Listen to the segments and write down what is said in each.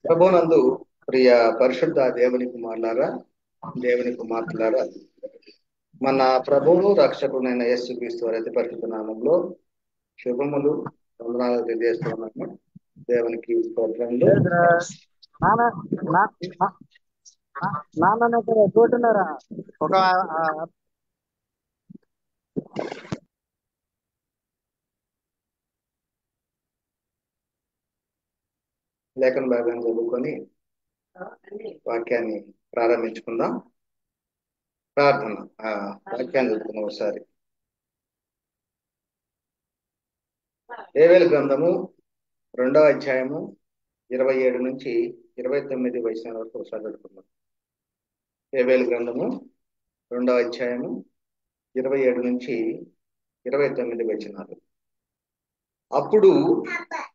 ప్రభునందు ప్రియ పరిశుద్ధ దేవుని కుమారులారా, దేవుని కుమార్తెలారా, మన ప్రభువును రక్షకుడైన యేసుక్రీస్తు వారి అతి పరిశుద్ధ నామంలో శుభములు వందనాలు తెలియజేస్తున్నాము. దేవునికి స్తోత్రములు. లేదురా నాన్న నా- నా- నాన్న ఇక్కడ చూటున్నారా ఒక లేఖన భాగాన్ని చదువుకొని వాక్యాన్ని ప్రారంభించుకుందాం. ప్రార్థన. వాక్యాన్ని చదువుకుందాం ఒకసారి. లేవీయుల గ్రంథము 2వ అధ్యాయము 27 నుంచి 29 వచనాల వరకు ఒకసారి చదువుకుందాం. లేవీయుల గ్రంథము 2వ అధ్యాయము 27 నుంచి 29 వచనాలు. అప్పుడు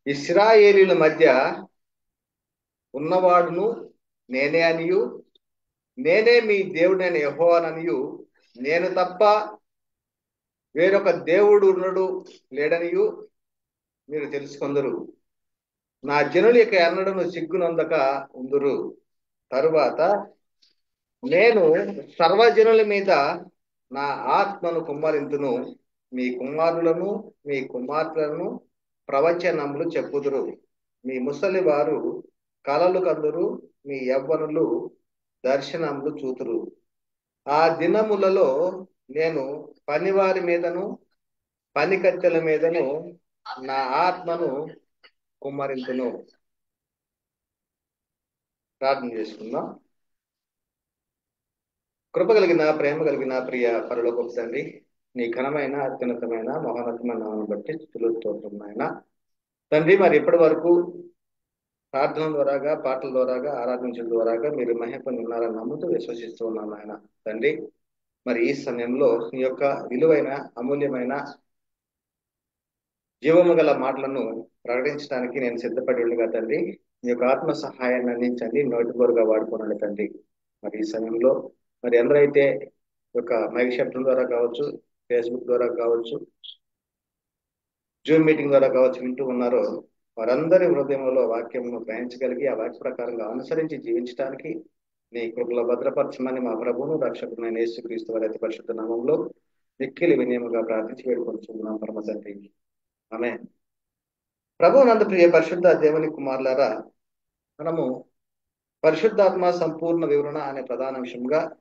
ఇశ్రాయేలీల మధ్య ఉన్నవాడును నేనే అనియు, నేనే మీ దేవుడైన యెహోవాననియు, నేను తప్ప వేరొక దేవుడు ఉన్నడు లేడనియు మీరు తెలుసుకొందురు. నా జనులు ఇక ఎన్నడను సిగ్గునందక ఉందురు. తరువాత నేను సర్వజనుల మీద నా ఆత్మను కుమ్మరింతును. మీ కుమారులను మీ కుమార్తెలను ప్రవచనములు చెప్పుదురు. మీ ముసలి వారు కలలు కందురు. మీ యవ్వనులు దర్శనములు చూతురు. ఆ దినములలో నేను పనివారి మీదను పనికత్తెల మీదను నా ఆత్మను కుమ్మరింతును. ప్రార్థన చేసుకుందాం. కృప కలిగిన ప్రేమ కలిగిన ప్రియ పరలోకపు తండ్రి, నీ ఘనమైన అత్యున్నతమైన మహోన్నతమైన నామమును బట్టి స్తుతులు స్తోత్రములు నాయన. తండ్రి, మరి ఇప్పటి వరకు ప్రార్థన ద్వారాగా, పాటల ద్వారాగా, ఆరాధించడం ద్వారాగా మీరు మహిమ పొంది ఉన్నారని నమ్ముతూ విశ్వసిస్తూ ఉన్నాను నాయన. తండ్రి, మరి ఈ సమయంలో నీ యొక్క విలువైన అమూల్యమైన జీవము గల మాటలను ప్రకటించడానికి నేను సిద్ధపడి ఉండగా తండ్రి, మీ యొక్క ఆత్మ సహాయాన్ని అందించండి, నోటిబోరుగా వాడుకోనండి తండ్రి. మరి ఈ సమయంలో మరి ఎందరైతే ఒక మైక్ శబ్దం ద్వారా కావచ్చు, ఫేస్బుక్ ద్వారా కావచ్చు, జూమ్ మీటింగ్ ద్వారా కావచ్చు వింటూ ఉన్నారో వారందరి హృదయంలో వాక్యమును గ్రహించగలిగి ఆ వాక్య ప్రకారంగా అనుసరించి జీవించడానికి నీ కృపలో భద్రపరచమని మా ప్రభువును రక్షకుడైన యేసుక్రీస్తు వారి అతి పరిశుద్ధ నామంలో మిక్కిలి వినయముగా ప్రార్థించి వేడుకొంచున్నాం పరమ తండ్రి. ఆమేన్. ప్రభువునందు ప్రియ పరిశుద్ధ దేవుని కుమారులారా, మనము పరిశుద్ధాత్మ సంపూర్ణ వివరణ అనే ప్రధాన అంశంగా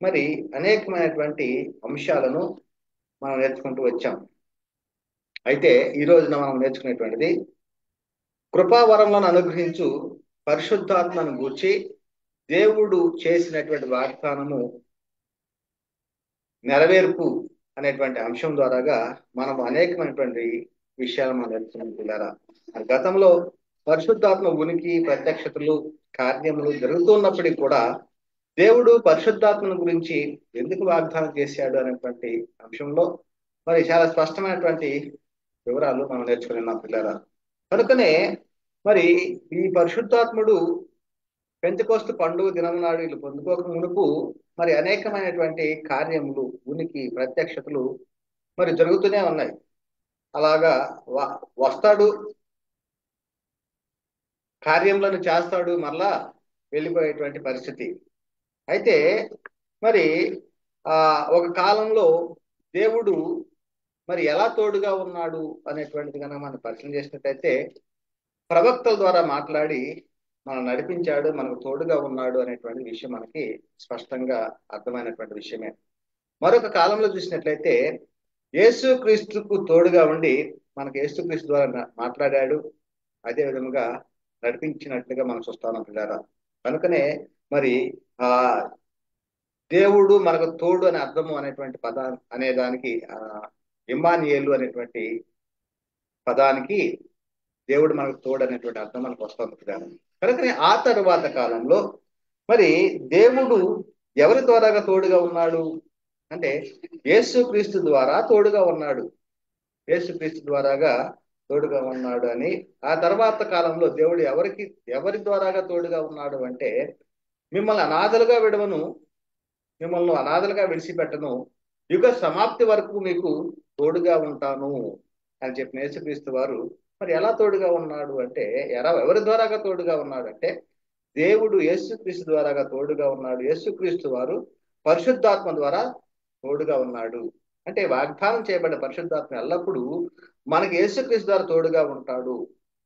మరి అనేకమైనటువంటి అంశాలను మనం నేర్చుకుంటూ వచ్చాం. అయితే ఈ రోజున మనం నేర్చుకునేటువంటిది కృపావరములను అనుగ్రహించు పరిశుద్ధాత్మను గూర్చి దేవుడు చేసినటువంటి వాగ్దానము నెరవేర్పు అనేటువంటి అంశం ద్వారాగా మనం అనేకమైనటువంటి విషయాలు మనం నేర్చుకుంటున్నారా. గతంలో పరిశుద్ధాత్మ ఉనికి, ప్రత్యక్షతలు, కార్యములు జరుగుతున్నప్పటికీ కూడా దేవుడు పరిశుద్ధాత్మను గురించి ఎందుకు వాగ్దానం చేశాడు అనేటువంటి అంశంలో మరి చాలా స్పష్టమైనటువంటి వివరాలు మనం నేర్చుకున్నాం పిల్లరా. కనుకనే మరి ఈ పరిశుద్ధాత్ముడు పెంతెకోస్తు పండుగ దినం నాడు వీళ్ళు పొందుకోక మునుపు మరి అనేకమైనటువంటి కార్యములు, ఉనికి, ప్రత్యక్షతలు మరి జరుగుతూనే ఉన్నాయి. అలాగా వస్తాడు, కార్యములను చేస్తాడు, మరలా వెళ్ళిపోయేటువంటి పరిస్థితి. అయితే మరి ఒక కాలంలో దేవుడు మరి ఎలా తోడుగా ఉన్నాడు అనేటువంటిది కనుక మనం పరిశీలన చేసినట్టయితే ప్రవక్తల ద్వారా మాట్లాడి మనం నడిపించాడు, మనకు తోడుగా ఉన్నాడు అనేటువంటి విషయం మనకి స్పష్టంగా అర్థమైనటువంటి విషయమే. మరొక కాలంలో చూసినట్లయితే యేసుక్రీస్తుకు తోడుగా ఉండి మనకు యేసుక్రీస్తు ద్వారా మాట్లాడాడు, అదే విధంగా నడిపించినట్లుగా మనం చూస్తాం పిల్లారా. కనుకనే మరి ఆ దేవుడు మనకు తోడు అనే అర్థము అనేటువంటి అనే దానికి ఇమ్మానుయేలు అనేటువంటి పదానికి దేవుడు మనకు తోడు అనేటువంటి అర్థం మనకు వస్తుంది పిల్లారా. కనుకనే ఆ తరువాత కాలంలో మరి దేవుడు ఎవరి ద్వారాగా తోడుగా ఉన్నాడు అంటే యేసుక్రీస్తు ద్వారా తోడుగా ఉన్నాడు. యేసుక్రీస్తు ద్వారాగా తోడుగా ఉన్నాడు అని ఆ తర్వాత కాలంలో దేవుడు ఎవరి ద్వారాగా తోడుగా ఉన్నాడు అంటే మిమ్మల్ని అనాథలుగా విడవను, మిమ్మల్ని అనాథలుగా విడిచిపెట్టను, యుగ సమాప్తి వరకు మీకు తోడుగా ఉంటాను అని చెప్పిన యేసుక్రీస్తు వారు మరి ఎలా తోడుగా ఉన్నాడు అంటే, ఎవరి ద్వారాగా తోడుగా ఉన్నాడు అంటే, దేవుడు యేసుక్రీస్తు ద్వారాగా తోడుగా ఉన్నాడు. యేసుక్రీస్తు వారు పరిశుద్ధాత్మ ద్వారా తోడుగా ఉన్నాడు. అంటే వాగ్దానం చేయబడిన పరిశుద్ధాత్మ ఎల్లప్పుడూ మనకి యేసుక్రీస్తు ద్వారా తోడుగా ఉంటాడు.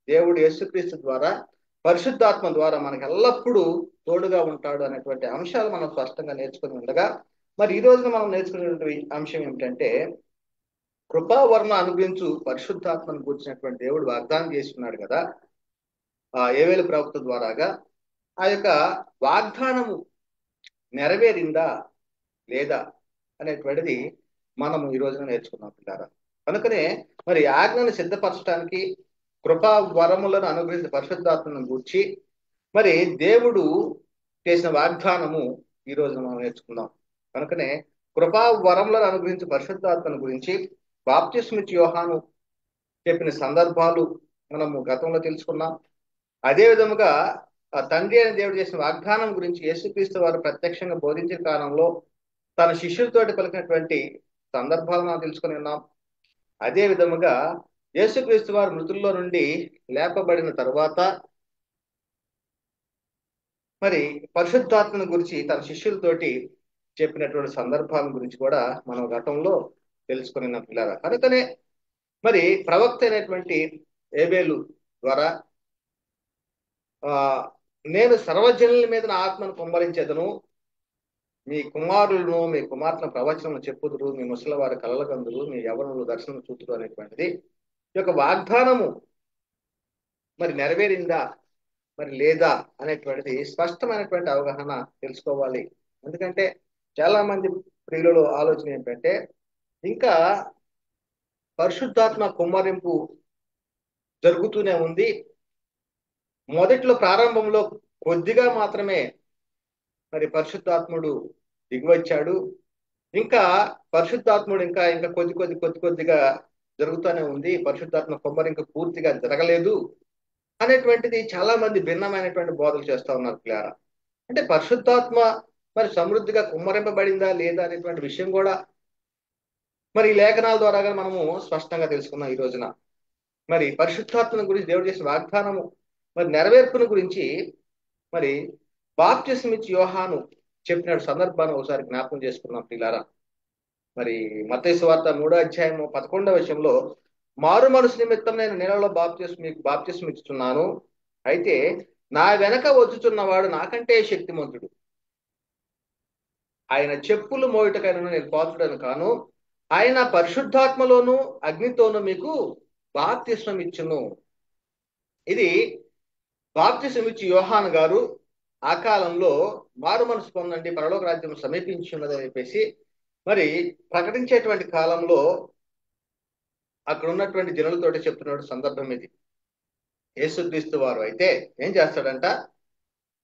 దేవుడు యేసుక్రీస్తు ద్వారా పరిశుద్ధాత్మ ద్వారా మనకి ఎల్లప్పుడూ తోడుగా ఉంటాడు అనేటువంటి అంశాలు మనం స్పష్టంగా నేర్చుకుని ఉండగా, మరి ఈ రోజున మనం నేర్చుకునేటువంటి అంశం ఏమిటంటే, కృపావరణ అనుగ్రహించు పరిశుద్ధాత్మను కూర్చున్నటువంటి దేవుడు వాగ్దానం చేసి ఉన్నాడు కదా ఆ ఏవేలు ప్రవక్త ద్వారాగా. ఆ యొక్క వాగ్దానము నెరవేరిందా లేదా అనేటువంటిది మనము ఈ రోజున నేర్చుకున్నాం పిల్లారా. కనుకనే మరి ఆజ్ఞను సిద్ధపరచడానికి కృపా వరములను అనుగ్రహించిన పరిశుద్ధాత్మను గూర్చి మరి దేవుడు చేసిన వాగ్దానము ఈ రోజున మనం నేర్చుకుందాం. కనుకనే కృపా వరములను అనుగ్రహించిన పరిశుద్ధాత్మను గురించి బాప్తిస్మిచ్ యోహాను చెప్పిన సందర్భాలు మనము గతంలో తెలుసుకున్నాం. అదే విధముగా ఆ తండ్రి అయిన దేవుడు చేసిన వాగ్దానం గురించి యేసుక్రీస్తు వారు ప్రత్యక్షంగా బోధించిన కాలంలో తన శిష్యులతోటి పలికినటువంటి సందర్భాలు మనం తెలుసుకుని ఉన్నాం. అదే విధముగా యేసుక్రీస్తు వారు మృతుల్లో నుండి లేపబడిన తరువాత మరి పరిశుద్ధాత్మను గురించి తన శిష్యులతోటి చెప్పినటువంటి సందర్భాల గురించి కూడా మనం గతంలో తెలుసుకుని ఉన్నాం పిల్లరా. కనుకనే మరి ప్రవక్త అయినటువంటి ఏబేలు ద్వారా ఆ నేను సర్వజనుల మీద నా ఆత్మను కుమ్మరించేదను, మీ కుమారులను మీ కుమార్తెను ప్రవచనం చెప్పుదురు, మీ ముసలి వారి కలలగందురు, మీ యవనులు దర్శనం చూతురు అనేటువంటిది ఈ యొక్క వాగ్దానము మరి నెరవేరిందా మరి లేదా అనేటువంటిది స్పష్టమైనటువంటి అవగాహన తెలుసుకోవాలి. ఎందుకంటే చాలా మంది ప్రియులలో ఆలోచన ఏంటంటే, ఇంకా పరిశుద్ధాత్మ కుమ్మరింపు జరుగుతూనే ఉంది, మొదట్లో ప్రారంభంలో కొద్దిగా మాత్రమే మరి పరిశుద్ధాత్ముడు దిగివచ్చాడు, ఇంకా పరిశుద్ధాత్ముడు ఇంకా ఇంకా కొద్దిగా జరుగుతూనే ఉంది, పరిశుద్ధాత్మ కుమ్మరింపు పూర్తిగా జరగలేదు అనేటువంటిది చాలా మంది భిన్నమైనటువంటి బోధలు చేస్తా ఉన్నారు పిల్లారా. అంటే పరిశుద్ధాత్మ మరి సమృద్ధిగా కుమ్మరింపబడిందా లేదా అనేటువంటి విషయం కూడా మరి ఈ లేఖనాల ద్వారా మనము స్పష్టంగా తెలుసుకున్నాం ఈ రోజున. మరి పరిశుద్ధాత్మను గురించి దేవుడు చేసిన వాగ్దానము మరి నెరవేర్పును గురించి మరి బాప్తిస్మిచ్ యోహాను చెప్పిన సందర్భాన్ని ఒకసారి జ్ఞాపకం చేసుకున్నాం పిల్లారా. మరి మత్తయి సువార్త 3:11 మారు మనసు నిమిత్తం నేను నీళ్ళలో మీకు బాప్తిస్మ ఇస్తున్నాను, అయితే నా వెనక వచ్చుచున్నవాడు నాకంటే శక్తిమంతుడు, ఆయన చెప్పులు మోయుటకైనా నేను పాత్రుడను కాను, ఆయన పరిశుద్ధాత్మలోను అగ్నితోనూ మీకు బాప్తిస్మం ఇచ్చును. ఇది బాప్తిస్మం ఇచ్చి యోహాను గారు ఆ కాలంలో మారు మనసు పొందండి, పరలోక రాజ్యం సమీపించి ఉన్నదని చెప్పేసి మరి ప్రకటించేటువంటి కాలంలో అక్కడ ఉన్నటువంటి జనులతోటి చెప్తున్న సందర్భం ఇది. యేసుక్రీస్తు వారు అయితే ఏం చేస్తాడంట,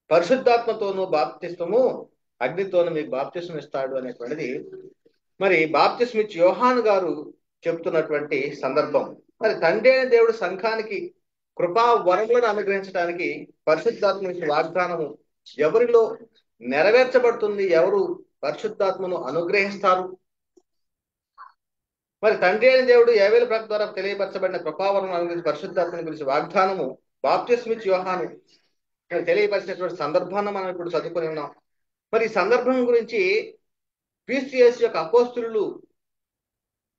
పరిశుద్ధాత్మతోనూ బాప్తిస్మము అగ్నితోనూ మీకు బాప్తిస్మం ఇస్తాడు అనేటువంటిది మరి బాప్తిస్మిచ్ యోహాను గారు చెప్తున్నటువంటి సందర్భం. మరి తండ్రి అయిన దేవుడు సంఘానికి కృపా వరములను అనుగ్రహించడానికి పరిశుద్ధాత్మ వాగ్దానము ఎవరిలో నెరవేర్చబడుతుంది, ఎవరు పరిశుద్ధాత్మను అనుగ్రహిస్తారు? మరి తండ్రి అయిన దేవుడు ఏవేల ప్రవక్త ద్వారా తెలియపరచబడిన కృపావరం గురించి పరిశుద్ధాత్మని గురించి వాగ్దానము బాప్తిస్మిచ్ యోహాను తెలియపరిచినటువంటి సందర్భాన్ని మనం ఇప్పుడు చదువుకొని ఉన్నాం. మరి ఈ సందర్భం గురించి క్రీస్తు యేసు యొక్క అపోస్తులు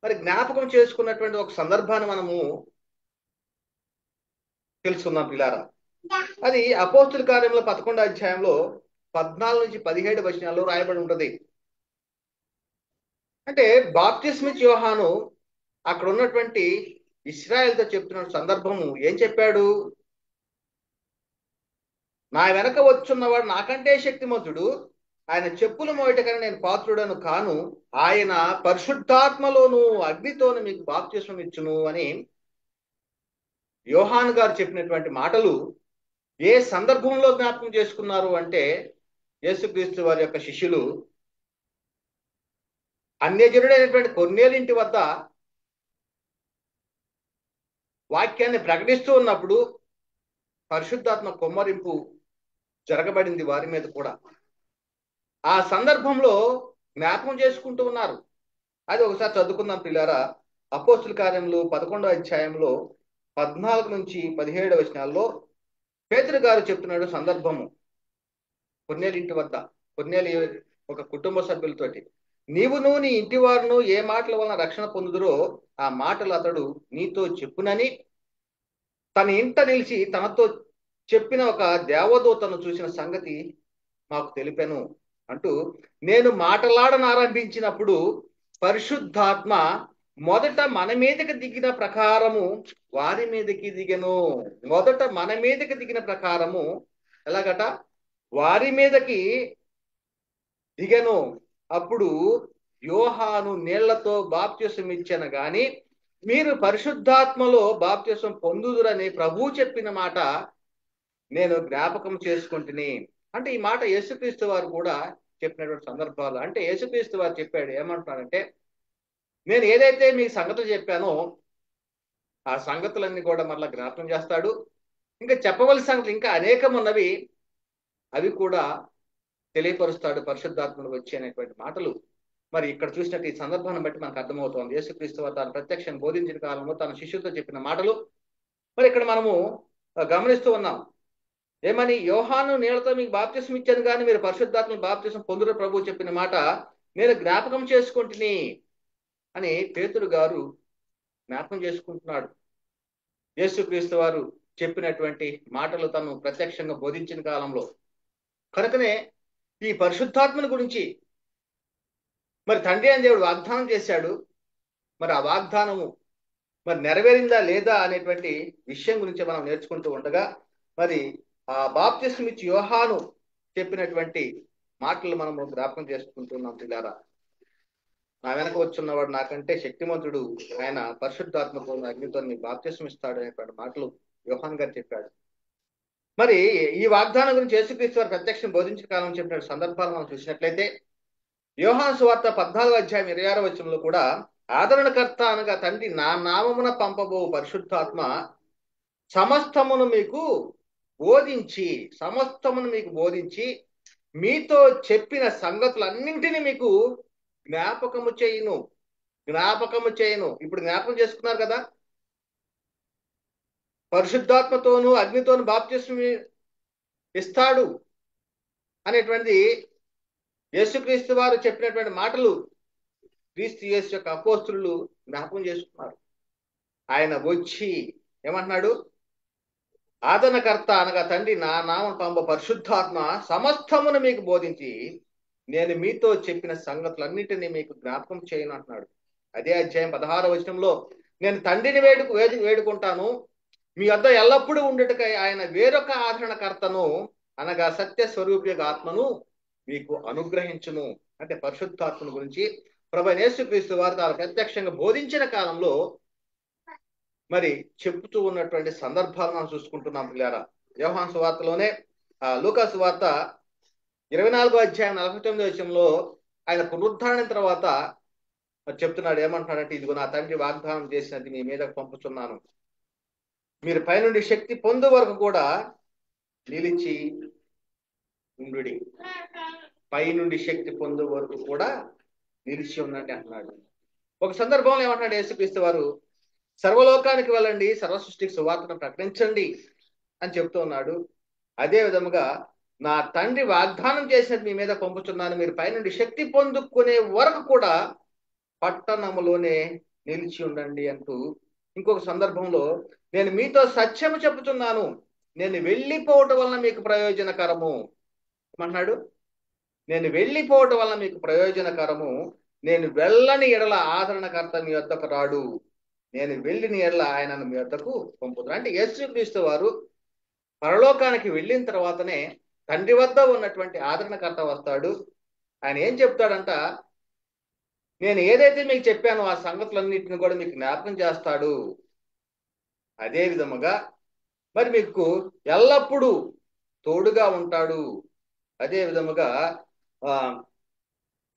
మరి జ్ఞాపకం చేసుకున్నటువంటి ఒక సందర్భాన్ని మనము తెలుసుకుందాం పిల్లారా. అది అపోస్తుల కార్యంలో 11:14-17 రాయబడి ఉంటది. అంటే బాప్తిస్మిచ్ యోహాను అక్కడ ఉన్నటువంటి ఇశ్రాయేల్తో చెప్తున్న సందర్భము ఏం చెప్పాడు, నా వెనక వచ్చున్నవాడు నాకంటే శక్తిమంతుడు, ఆయన చెప్పులు మోయటకని నేను పాత్రుడను కాను, ఆయన పరిశుద్ధాత్మలోను అగ్నితోను మీకు బాప్తిస్మం ఇచ్చును అని యోహాను గారు చెప్పినటువంటి మాటలు ఏ సందర్భంలో జ్ఞాపకం చేసుకున్నారు అంటే, యేసుక్రీస్తు వారి యొక్క శిష్యులు అన్యజనుడైనటువంటి కొర్నేలు ఇంటి వద్ద వాక్యాన్ని ప్రకటిస్తూ ఉన్నప్పుడు పరిశుద్ధాత్మ కుమ్మరింపు జరగబడింది వారి మీద కూడా. ఆ సందర్భంలో జ్ఞాపకం చేసుకుంటూ ఉన్నారు. అది ఒకసారి చదువుకుందాం పిల్లారా. అపోస్తుల కార్యములు 11వ అధ్యాయంలో 14 నుంచి 17 వచనాల్లో పేతురు గారు చెప్తున్నాడు సందర్భము. కొర్నేలు ఇంటి వద్ద, కొర్నేలు ఒక కుటుంబ సభ్యులతోటి, నీవును నీ ఇంటి వారును ఏ మాటల వలన రక్షణ పొందుదురో ఆ మాటలు అతడు నీతో చెప్పునని తన ఇంట నిలిచి తనతో చెప్పిన ఒక దేవదూతను చూసిన సంగతి మాకు తెలిపెను అంటూ, నేను మాటలాడనారంభించినప్పుడు పరిశుద్ధాత్మ మొదట మన మీదకి దిగిన ప్రకారము వారి మీదకి దిగెను. మొదట మన మీదకి దిగిన ప్రకారము ఎలాగట? వారి మీదకి దిగెను. అప్పుడు యోహాను నీళ్లతో బాప్తిసం ఇచ్చెను గాని మీరు పరిశుద్ధాత్మలో బాప్తిసం పొందుదురని ప్రభువు చెప్పిన మాట నేను జ్ఞాపకం చేసుకుంటుని. అంటే ఈ మాట యేసుక్రీస్తు వారు కూడా చెప్పినటువంటి సందర్భాలు. అంటే యేసుక్రీస్తు వారు చెప్పాడు, ఏమంటున్నారంటే, నేను ఏదైతే మీ సంగతులు చెప్పానో ఆ సంగతులన్నీ కూడా మరలా జ్ఞాపకం చేస్తాడు. ఇంకా చెప్పవలసిన సంగతులు ఇంకా అనేకం ఉన్నవి, అవి కూడా తెలియపరుస్తాడు పరిశుద్ధాత్మను వచ్చి అనేటువంటి మాటలు. మరి ఇక్కడ చూసినట్టు ఈ సందర్భాన్ని బట్టి మనకు అర్థమవుతోంది. యేసుక్రీస్తు వారు తన ప్రత్యక్షం బోధించిన కాలంలో తన శిష్యులతో చెప్పిన మాటలు మరి ఇక్కడ మనము గమనిస్తూ ఉన్నాం. ఏమని? యోహాను నీళ్లతో మీకు బాప్తిసం ఇచ్చాను కానీ మీరు పరిశుద్ధాత్మ బాప్తిసం పొందురు ప్రభు చెప్పిన మాట నేను జ్ఞాపకం చేసుకుంటుని అని పేతురు గారు జ్ఞాపకం చేసుకుంటున్నాడు. యేసుక్రీస్తు వారు చెప్పినటువంటి మాటలు తను ప్రత్యక్షంగా బోధించిన కాలంలో. కనుకనే ఈ పరిశుద్ధాత్మని గురించి మరి తండ్రి అని దేవుడు వాగ్దానం చేశాడు. మరి ఆ వాగ్దానము మరి నెరవేరిందా లేదా అనేటువంటి విషయం గురించి మనం నేర్చుకుంటూ ఉండగా, మరి ఆ బాప్తిస్మం ఇచ్చి యోహాను చెప్పినటువంటి మాటలు మనము జ్ఞాపకం చేసుకుంటున్నాం. పిల్లారా, నా వెనక వచ్చున్నవాడు నాకంటే శక్తిమంతుడు, ఆయన పరిశుద్ధాత్మతో అగ్నితో బాప్తిస్మం ఇస్తాడు అనేటువంటి మాటలు యోహాన్ గారు చెప్పాడు. మరి ఈ వాగ్దానం గురించి యేసుక్రీస్తు వారు ప్రత్యక్షం బోధించిన కాలం చెప్పిన సందర్భాలు మనం చూసినట్లయితే యోహాను సువార్త 14వ అధ్యాయం 26వ వచనంలో కూడా ఆదరణకర్త అనగా తండ్రి నా నామమున పంపబో పరిశుద్ధాత్మ సమస్తమును మీకు బోధించి మీతో చెప్పిన సంగతులన్నింటినీ మీకు జ్ఞాపకము చేయను. ఇప్పుడు జ్ఞాపకం చేసుకున్నారు కదా, పరిశుద్ధాత్మతోను అగ్నితోను బాప్తిస్మం ఇస్తాడు అనేటువంటిది యేసుక్రీస్తు వారు చెప్పినటువంటి మాటలు క్రీస్తు యేసు యొక్క అపోస్తులు జ్ఞాపకం చేసుకున్నారు. ఆయన వచ్చి ఏమంటున్నాడు? ఆదరణకర్త అనగా తండ్రి నా నామం పంప పరిశుద్ధాత్మ సమస్తమును మీకు బోధించి నేను మీతో చెప్పిన సంగతులన్నింటినీ మీకు జ్ఞాపకం చేయను అంటున్నాడు. అదే అధ్యాయం 16వ వచనంలో నేను తండ్రిని వేడుకుంటాను, మీ వద్ద ఎల్లప్పుడూ ఉండుటకై ఆయన వేరొక ఆదరణకర్తను అనగా సత్య స్వరూప ఆత్మను మీకు అనుగ్రహించును. అంటే పరిశుద్ధాత్మను గురించి ప్రభువైన యేసుక్రీస్తు వారు తాను ప్రత్యక్షంగా బోధించిన కాలంలో మరి చెప్తూ ఉన్నటువంటి సందర్భాలు మనం చూసుకుంటున్నాం. పిల్లారా, యోహాను సువార్తలోనే లూకా సువార్త 24వ అధ్యాయం 49వ వచనంలో ఆయన పునరుద్ధరణ తర్వాత చెప్తున్నాడు. ఏమంటున్నాడంటే, ఇదిగో నా తండ్రి వాగ్దానం చేసినది మీ మీద పంపుతున్నాను, మీరు పైనుండి శక్తి పొందు వరకు కూడా నిలిచి ఉండుడి. పైనుండి శక్తి పొందు వరకు కూడా నిలిచి ఉండండి అంటున్నాడు. ఒక సందర్భంలో ఏమంటున్నాడు యేసుక్రీస్తు వారు? సర్వలోకానికి వెళ్ళండి, సర్వ సృష్టికి సువార్తను ప్రకటించండి అని చెప్తూ ఉన్నాడు. అదే విధముగా నా తండ్రి వాగ్దానం చేసినది మీ మీద పంపుతున్నాను, మీరు పైనుండి శక్తి పొందుకునే వరకు కూడా పట్టణములోనే నిలిచి ఉండండి అంటూ ఇంకొక సందర్భంలో నేను మీతో సత్యము చెబుతున్నాను, నేను వెళ్ళిపోవటం వలన మీకు ప్రయోజనకరము అంటున్నాడు. నేను వెళ్ళిపోవటం వలన మీకు ప్రయోజనకరము, నేను వెళ్ళని ఎడల ఆదరణకర్త మీ వద్దకు రాడు, నేను వెళ్ళిన ఎడల ఆయనను మీ వద్దకు పంపుతాను. అంటే యేసుక్రీస్తు వారు పరలోకానికి వెళ్ళిన తర్వాతనే తండ్రి వద్ద ఉన్నటువంటి ఆదరణకర్త వస్తాడు. ఆయన ఏం చెప్తాడంట? నేను ఏదైతే మీకు చెప్పానో ఆ సంగతులన్నింటిని కూడా మీకు జ్ఞాపకం చేస్తాడు. అదే విధముగా మరి మీకు ఎల్లప్పుడూ తోడుగా ఉంటాడు. అదే విధముగా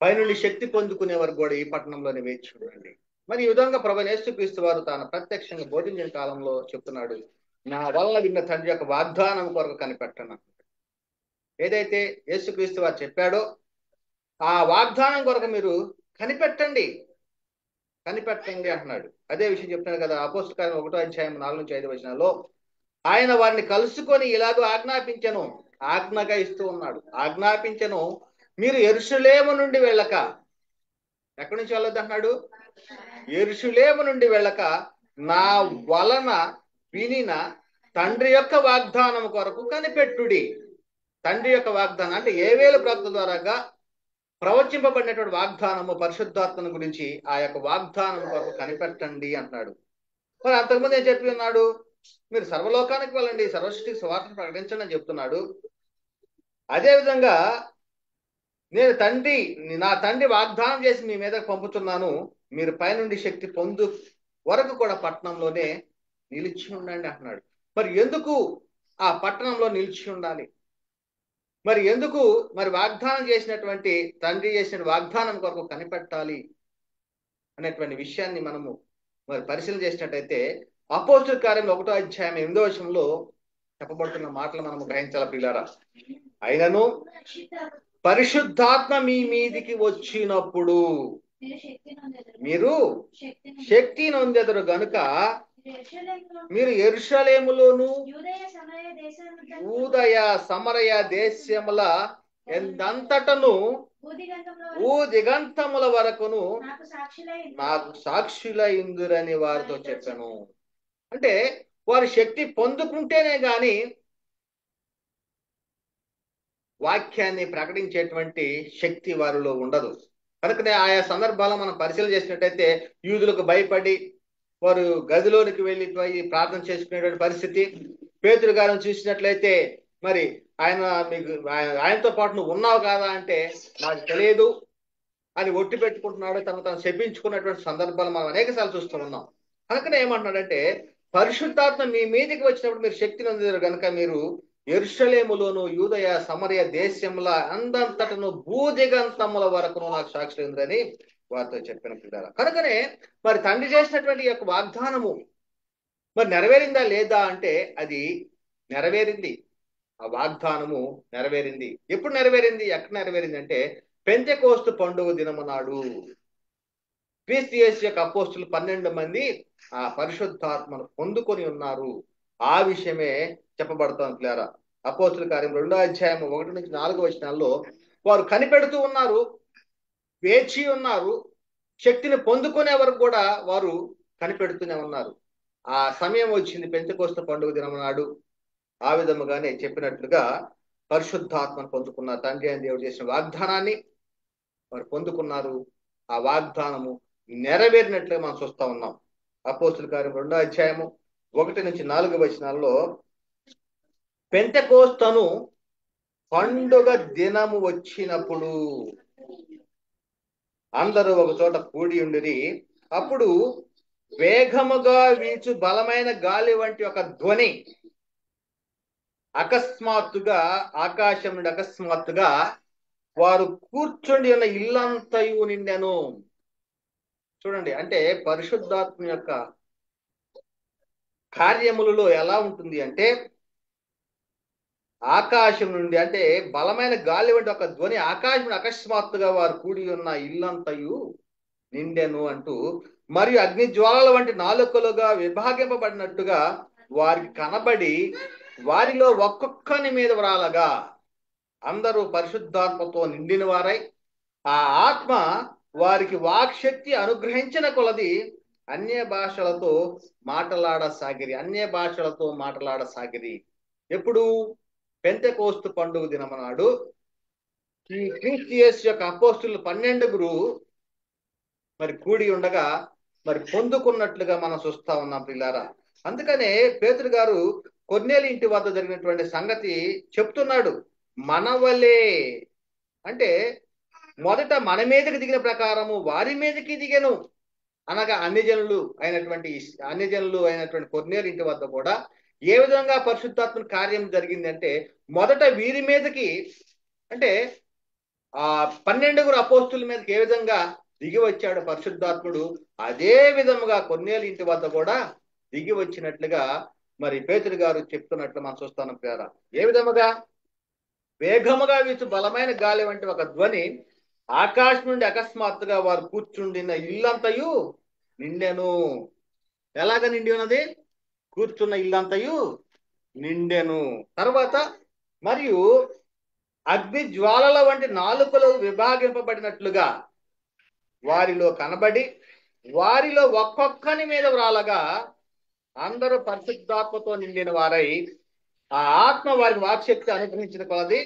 పైనుండి శక్తి పొందుకునే వరకు కూడా ఈ పట్టణంలోనే వేచి చూడండి. మరి ఈ విధంగా ప్రభువైన యేసుక్రీస్తు వారు తాను ప్రత్యక్షంగా బోధించిన కాలంలో చెప్తున్నాడు, నా వల్ల విన్న తండ్రి యొక్క వాగ్దానం కొరకు కనిపెట్టను. ఏదైతే యేసుక్రీస్తు వారు చెప్పాడో ఆ వాగ్దానం కొరకు మీరు కనిపెట్టండి. కనిపెట్టండి అంటున్నాడు. అదే విషయం చెప్తున్నాడు కదా అపోస్తల కార్యం 1:4-5 ఆయన వారిని కలుసుకొని ఇలాగో ఆజ్ఞాపించను, ఆజ్ఞగా ఇస్తూ ఉన్నాడు. ఆజ్ఞాపించను, మీరు యెరూషలేము నుండి వెళ్ళక, ఎక్కడి నుంచి వెళ్ళొద్దు అంటున్నాడు? యెరూషలేము నుండి వెళ్ళక నా వలన వినిన తండ్రి యొక్క వాగ్దానం కొరకు కనిపెట్టుడి. తండ్రి యొక్క వాగ్దానం అంటే ఏవేలు ప్రవక్త ద్వారాగా ప్రవచింపబడినటువంటి వాగ్దానము పరిశుద్ధాత్మను గురించి ఆ యొక్క వాగ్దానం కొరకు కనిపెట్టండి అంటున్నాడు. మరి అంతకుముందు ఏం చెప్పి ఉన్నాడు? మీరు సర్వలోకానికి వెళ్ళండి, సర్వసృష్టికి సువార్తను ప్రకటించండి అని చెప్తున్నాడు. అదేవిధంగా నా తండ్రి వాగ్దానం చేసి మీ మీద పంపుతున్నాను, మీరు పైనుండి శక్తి పొందు వరకు కూడా పట్టణంలోనే నిలిచి ఉండండి అంటున్నాడు. మరి ఎందుకు ఆ పట్టణంలో నిలిచి ఉండాలి? మరి ఎందుకు వాగ్దానం చేసినటువంటి తండ్రి చేసిన వాగ్దానం కొరకు కనిపెట్టాలి అనేటువంటి విషయాన్ని మనము పరిశీలన చేసినట్టయితే అపోస్తల కార్యం 1:8 చెప్పబడుతున్న మాటలు మనము గ్రహించాల ప్రియులారా. అయినను పరిశుద్ధాత్మ మీ మీదికి వచ్చినప్పుడు మీరు శక్తి నొందెదరు గనుక మీరు యెరూషలేములోను యూదయ సమరయ దేశముల ఎందంతటను దిగంతముల వరకును నాకు సాక్షులైందురని వారితో చెప్పాను. అంటే వారు శక్తి పొందుకుంటేనే గాని వాక్యాన్ని ప్రకటించేటువంటి శక్తి వారిలో ఉండదు. కనుకనే ఆయా సందర్భాల్లో మనం పరిశీలన చేసినట్టయితే యూదులకు భయపడి వారు గదిలోనికి వెళ్ళిపోయి ప్రార్థన చేసుకునేటువంటి పరిస్థితి. పేతురు గారిని చూసినట్లయితే మరి ఆయనతో పాటు నువ్వు ఉన్నావు కాదా అంటే నాకు తెలియదు అని ఒట్టి పెట్టుకుంటున్నాడు, తను శపించుకున్నటువంటి సందర్భాలు మనం అనేక సార్లు చూస్తూ ఉన్నాం. కనుకనే ఏమంటున్నాడంటే పరిశుద్ధాత్మ మీ మీదికి వచ్చినప్పుడు మీరు శక్తిని పొందారు కనుక మీరు యెరూషలేములోను యూదయ సమరయ దేశముల అందంతటను భూదిగంతముల వరకును నాకు సాక్షులైందని వారితో చెప్పిన పిల్లల. కనుకనే తండ్రి చేసినటువంటి యొక్క వాగ్దానము నెరవేరిందా లేదా అంటే అది నెరవేరింది. ఆ వాగ్దానము నెరవేరింది. ఎప్పుడు నెరవేరింది? ఎక్కడ నెరవేరింది అంటే పెంతెకోస్తు పండుగ దినము నాడు క్రీస్తు యేసు యొక్క అపోస్తులు 12 మంది ఆ పరిశుద్ధాత్మను పొందుకొని ఉన్నారు. ఆ విషయమే చెప్పబడుతోంది పిల్లారా. అపోస్తుల కార్యం 2:1-4 వారు కనిపెడుతూ ఉన్నారు, వేచి ఉన్నారు, శక్తిని పొందుకునే వరకు కూడా వారు కనిపెడుతూనే ఉన్నారు. ఆ సమయం వచ్చింది పెంతెకోస్తు పండుగ దినము నాడు. ఆ విధముగానే చెప్పినట్లుగా పరిశుద్ధాత్మను పొందుకున్నారు. తండ్రి అని దేవుడు చేసిన వాగ్దానాన్ని వారు పొందుకున్నారు. ఆ వాగ్దానము నెరవేరినట్లుగా మనం చూస్తా ఉన్నాం. అపోస్తుల కార్యం 2:1-4 పెంతెకోస్తును పండుగ దినము వచ్చినప్పుడు అందరూ ఒక చోట కూడి ఉండిరి. అప్పుడు వేగముగా వీచు బలమైన గాలి వంటి ఒక ధ్వని అకస్మాత్తుగా ఆకాశం నుండి అకస్మాత్తుగా వారు కూర్చుండి ఉన్న ఇల్లంతయు నిండెను. చూడండి, అంటే పరిశుద్ధాత్మ యొక్క కార్యములలో ఎలా ఉంటుంది అంటే ఆకాశం నుండి అంటే బలమైన గాలి వంటి ఒక ధ్వని ఆకాశం అకస్మాత్తుగా వారు కూడి ఉన్న ఇల్లంతయు నిండెను అంటూ, మరియు అగ్ని జ్వాలల వంటి నాలుకలుగా విభాగింపబడినట్టుగా వారికి కనబడి వారిలో ఒక్కొక్కని మీద వ్రాలగా అందరూ పరిశుద్ధాత్మతో నిండిన వారై ఆ ఆత్మ వారికి వాక్శక్తి అనుగ్రహించిన కొలది అన్య భాషలతో మాటలాడసాగిరి. ఎప్పుడు? పెంతెకోస్తు పండుగ దినమనాడు ఈ క్రీస్తు యేసు యొక్క అపోస్తులు 12 కూడి ఉండగా పొందుకున్నట్లుగా మనం చూస్తా ఉన్నాం పిల్లారా. అందుకనే పేతురు గారు కొర్నేలి ఇంటి వద్ద జరిగినటువంటి సంగతి చెప్తున్నాడు. మనవలే అంటే మొదట మన మీదకి దిగిన ప్రకారము వారి మీదకి దిగను అనగా అన్ని జనులు అయినటువంటి కొర్నేలి ఇంటి వద్ద కూడా ఏ విధంగా పరిశుద్ధాత్మ కార్యం జరిగింది అంటే మొదట వీరి మీదకి అంటే ఆ 12 అపోస్తుల మీదకి ఏ విధంగా దిగి వచ్చాడు పరిశుద్ధాత్ముడు, అదే విధముగా కొర్నేలి ఇంటి వద్ద కూడా దిగి వచ్చినట్లుగా పేతురు గారు చెప్తున్నట్లు మనం చూస్తాం ప్రియులారా. ఏ విధముగా? వేగముగా వీచు బలమైన గాలి వంటి ఒక ధ్వని ఆకాశం నుండి అకస్మాత్తుగా వారు కూర్చుండిన ఇల్లంతయు నిండెను. ఎలాగ నిండి ఉన్నది? కూర్చున్న ఇల్లంతయు నిండెను. తర్వాత మరియు అగ్ని జ్వాలల వంటి నాలుకలు విభాగింపబడినట్లుగా వారిలో కనబడి వారిలో ఒక్కొక్కని మీద వ్రాలగా అందరూ పరిశుద్ధాత్మతో నిండిన వారై ఆ ఆత్మ వారికి వాక్శక్తి అనుగ్రహించిన కొలది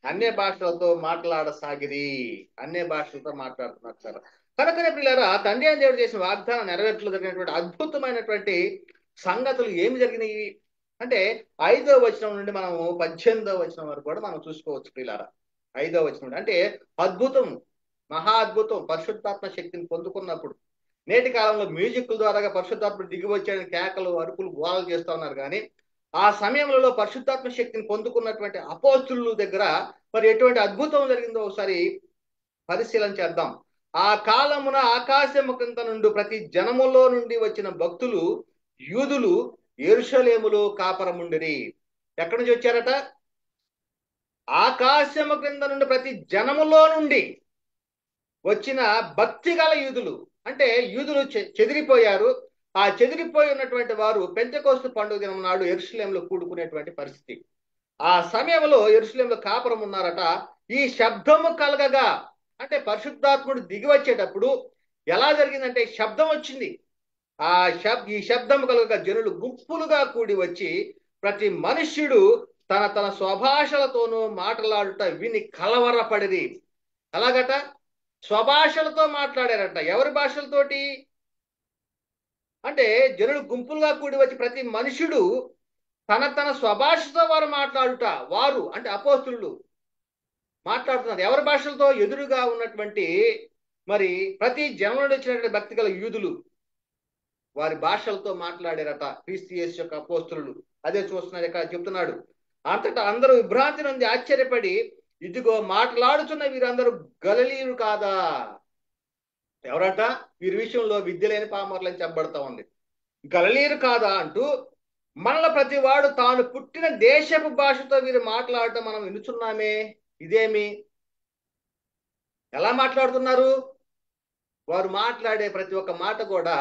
అన్య భాషలతో మాట్లాడసాగిరి. అన్య భాషలతో మాట్లాడుతున్నారు సార్. కనుకనే పిల్లరా, తండ్రి అయిన దేవుడు చేసిన వాగ్దానం నెరవేర్చలో జరిగినటువంటి అద్భుతమైనటువంటి సంగతులు ఏమి జరిగినాయి అంటే 5వ వచనం నుండి మనము 18వ వచనం వరకు కూడా మనం చూసుకోవచ్చు పిల్లరా. 5వ వచనం నుండి అంటే అద్భుతం, మహా అద్భుతం. పరిశుద్ధాత్మ శక్తిని పొందుకున్నప్పుడు నేటి కాలంలో మ్యూజిక్ ద్వారా పరిశుద్ధాత్మ దిగి వచ్చే కేకలు, అరుపులు, గోళాలు చేస్తూ ఉన్నారు. కానీ ఆ సమయంలో పరిశుద్ధాత్మ శక్తిని పొందుకున్నటువంటి అపోస్తుల దగ్గర మరి ఎటువంటి అద్భుతం జరిగిందో ఒకసారి పరిశీలన చేద్దాం. ఆ కాలమున ఆకాశము కింద నుండి ప్రతి జనములో నుండి వచ్చిన భక్తులు యూదులు యెరూషలేములో కాపురముండిరి. ఎక్కడి నుంచి వచ్చారట? ఆకాశము క్రింద నుండి ప్రతి జనములో నుండి వచ్చిన భక్తి గల యూదులు. అంటే యూదులు చెదిరిపోయారు. ఆ చెదిరిపోయి ఉన్నటువంటి వారు పెంతెకోస్తు పండుగ దినం నాడు యెరూషలేములో కూడుకునేటువంటి పరిస్థితి. ఆ సమయంలో యెరూషలేములో కాపురం ఉన్నారట. ఈ శబ్దము కలగగా, అంటే పరిశుద్ధాత్ముడు దిగి వచ్చేటప్పుడు ఎలా జరిగిందంటే శబ్దం వచ్చింది. ఈ శబ్దము కలగగా జనులు గుంపులుగా కూడి వచ్చి ప్రతి మనుష్యుడు తన తన స్వభాషలతోనూ మాట్లాడుట విని కలవరపడిరి. అలాగట స్వభాషలతో మాట్లాడారట. ఎవరి భాషలతోటి అంటే జనులు గుంపులుగా కూడి వచ్చి ప్రతి మనుషుడు తన తన స్వభాషతో వారు మాట్లాడుట. వారు అంటే అపోస్తులు మాట్లాడుతున్నారు. ఎవరి భాషలతో? ఎదురుగా ఉన్నటువంటి మరి ప్రతి జనం వచ్చినటువంటి భక్తి గల యూదులు వారి భాషలతో మాట్లాడారట క్రీస్తు యేసు యొక్క అపోస్తులు. అదే చూస్తున్నారు ఇక్కడ చెప్తున్నాడు. అంతటా అందరూ విభ్రాంతి నుండి ఆశ్చర్యపడి, ఇదిగో మాట్లాడుతున్న వీరందరూ గలిలీయులు కాదా? ఎవరట? వీరి విషయంలో విద్య లేని పామర్లని చెప్పబడతా ఉంది. గలిలీయులు కాదా అంటూ మనల ప్రతి వాడు తాను పుట్టిన దేశపు భాషతో వీరు మాట్లాడటం మనం వినుచున్నామే, ఇదేమి? ఎలా మాట్లాడుతున్నారు? వారు మాట్లాడే ప్రతి ఒక్క మాట కూడా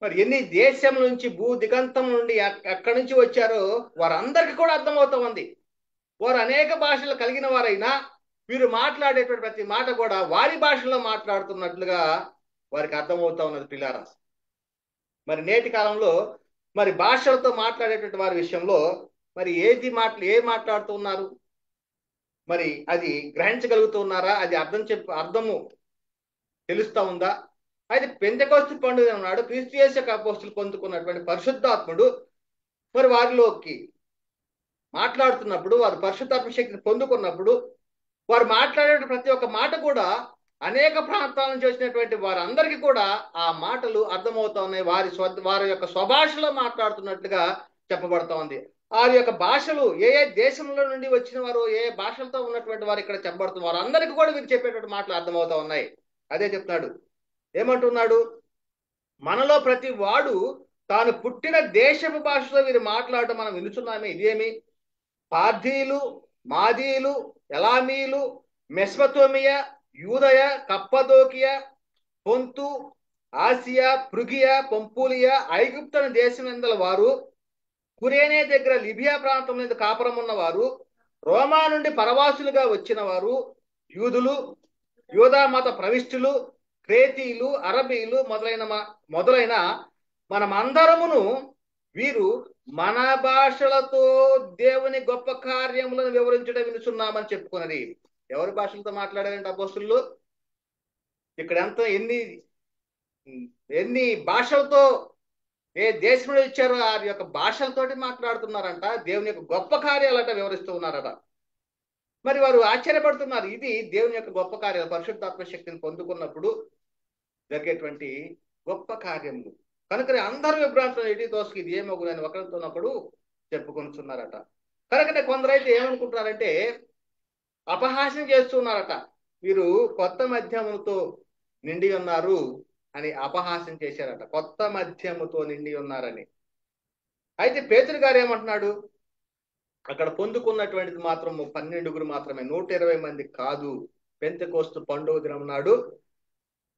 మరి ఎన్ని దేశం నుంచి భూ దిగంతం నుండి ఎక్కడి నుంచి వచ్చారో వారందరికీ కూడా అర్థమవుతా ఉంది. వారు అనేక భాషలు కలిగిన వారైనా వీరు మాట్లాడేటువంటి ప్రతి మాట కూడా వారి భాషలో మాట్లాడుతున్నట్లుగా వారికి అర్థమవుతా ఉన్నది పిల్లారా. మరి నేటి కాలంలో మరి భాషలతో మాట్లాడేటువంటి వారి విషయంలో మరి ఏ మాట్లాడుతూ ఉన్నారు? మరి అది గ్రహించగలుగుతూ ఉన్నారా? అది అర్థము తెలుస్తా ఉందా? అయితే పెంతెకోస్తు పండుగ నాడు క్రీస్తు యేసు యొక్క అపోస్తులు పొందుకున్నటువంటి పరిశుద్ధాత్ముడు మరి వారిలోకి మాట్లాడుతున్నప్పుడు, వారు పరిశుద్ధాత్మ శక్తిని పొందుకున్నప్పుడు వారు మాట్లాడే ప్రతి ఒక్క మాట కూడా అనేక ప్రాంతాల నుంచి వచ్చినటువంటి వారందరికీ కూడా ఆ మాటలు అర్థమవుతా ఉన్నాయి. వారి యొక్క స్వభాషలో మాట్లాడుతున్నట్లుగా చెప్పబడతా ఉంది. వారి యొక్క భాషలు ఏ దేశంలో నుండి వచ్చిన వారు, ఏ భాషలతో ఉన్నటువంటి వారు ఇక్కడ చెప్పబడుతున్నారు. వారందరికీ కూడా వీరు చెప్పేటువంటి మాటలు అర్థమవుతా ఉన్నాయి. అదే చెప్తున్నాడు. ఏమంటున్నాడు? మనలో ప్రతి వాడు తాను పుట్టిన దేశపు భాషలో వీరు మాట్లాడటం మనం వినుచున్నామే, ఇదేమి? పార్థీలు, మాదీలు, ఎలామీలు, మెస్పతోమియా, యూదయ, కప్పదోకియా, పొంతు, ఆసియా, పృగియా, పంపులియా, ఐగుప్తు దేశమందల వారు, కురేనే దగ్గర లిబియా ప్రాంతం మీద కాపురం ఉన్నవారు, రోమా నుండి పరవాసులుగా వచ్చిన వారు, యూదులు, యూదా మత ప్రవిష్టులు, క్రేతీలు, అరబీలు మొదలైన మనమందరమును వీరు మన భాషలతో దేవుని గొప్ప కార్యములను వివరించడం వినుచున్నామని చెప్పుకున్నది. ఎవరి భాషలతో మాట్లాడారంటే అపోస్తులు? ఇక్కడ ఎన్ని భాషలతో ఏ దేశంలో ఇచ్చారో ఆ యొక్క భాషలతోటి మాట్లాడుతున్నారంట. దేవుని యొక్క గొప్ప కార్యాలట వివరిస్తూ ఉన్నారట. మరి వారు ఆశ్చర్యపడుతున్నారు. ఇది దేవుని యొక్క గొప్ప కార్యాలు, పరిశుద్ధాత్మ శక్తిని పొందుకున్నప్పుడు జరిగేటువంటి గొప్ప కార్యములు. కనుకనే అందరూ విభ్రాంతులు ఎటు తోసుకు ఇది ఏమగునని ఒకరితోనొకడు చెప్పుకొనిచున్నారట. కనుకనే కొందరైతే ఏమనుకుంటున్నారంటే అపహాస్యం చేస్తున్నారట. వీరు కొత్త మద్యముతో నిండి ఉన్నారు అని అపహాస్యం చేశారట. కొత్త మద్యముతో నిండి ఉన్నారని. అయితే పేతురు గారు ఏమంటున్నాడు? అక్కడ పొందుకున్నటువంటిది మాత్రం 12 మాత్రమే, 120 మంది కాదు. పెంతెకోస్తు పండుగ దినం నాడు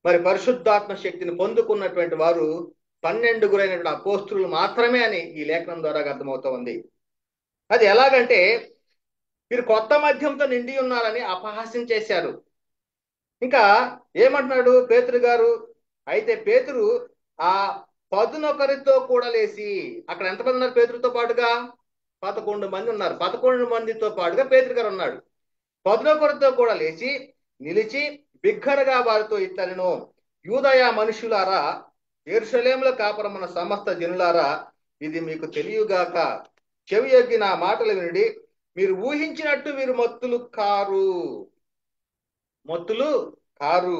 మరి పరిశుద్ధాత్మ శక్తిని పొందుకున్నటువంటి వారు 12 అపోస్తులు మాత్రమే అని ఈ లేఖనం ద్వారా అర్థమవుతా ఉంది. అది ఎలాగంటే వీరు కొత్త మద్యంతో నిండి ఉన్నారని అపహాస్యం చేశారు. ఇంకా ఏమంటున్నాడు పేతురు గారు? అయితే పేతురు ఆ 11 కూడా లేచి, అక్కడ ఎంతమంది ఉన్నారు పేతురుతో పాటుగా? 11 మంది ఉన్నారు. 11 మందితో పాటుగా పేతురు గారు ఉన్నాడు. 11 కూడా లేచి నిలిచి బిగ్గరగా వారితో ఇట్లనెను, యూదయ మనుషులారా, యెరూషలేములో కాపురమున్న సమస్త జనులారా, ఇది మీకు తెలియగాక, చెవి యొగ్గి నా మాటలు వినుడి. మీరు ఊహించినట్టు వీరు మత్తులు కారు.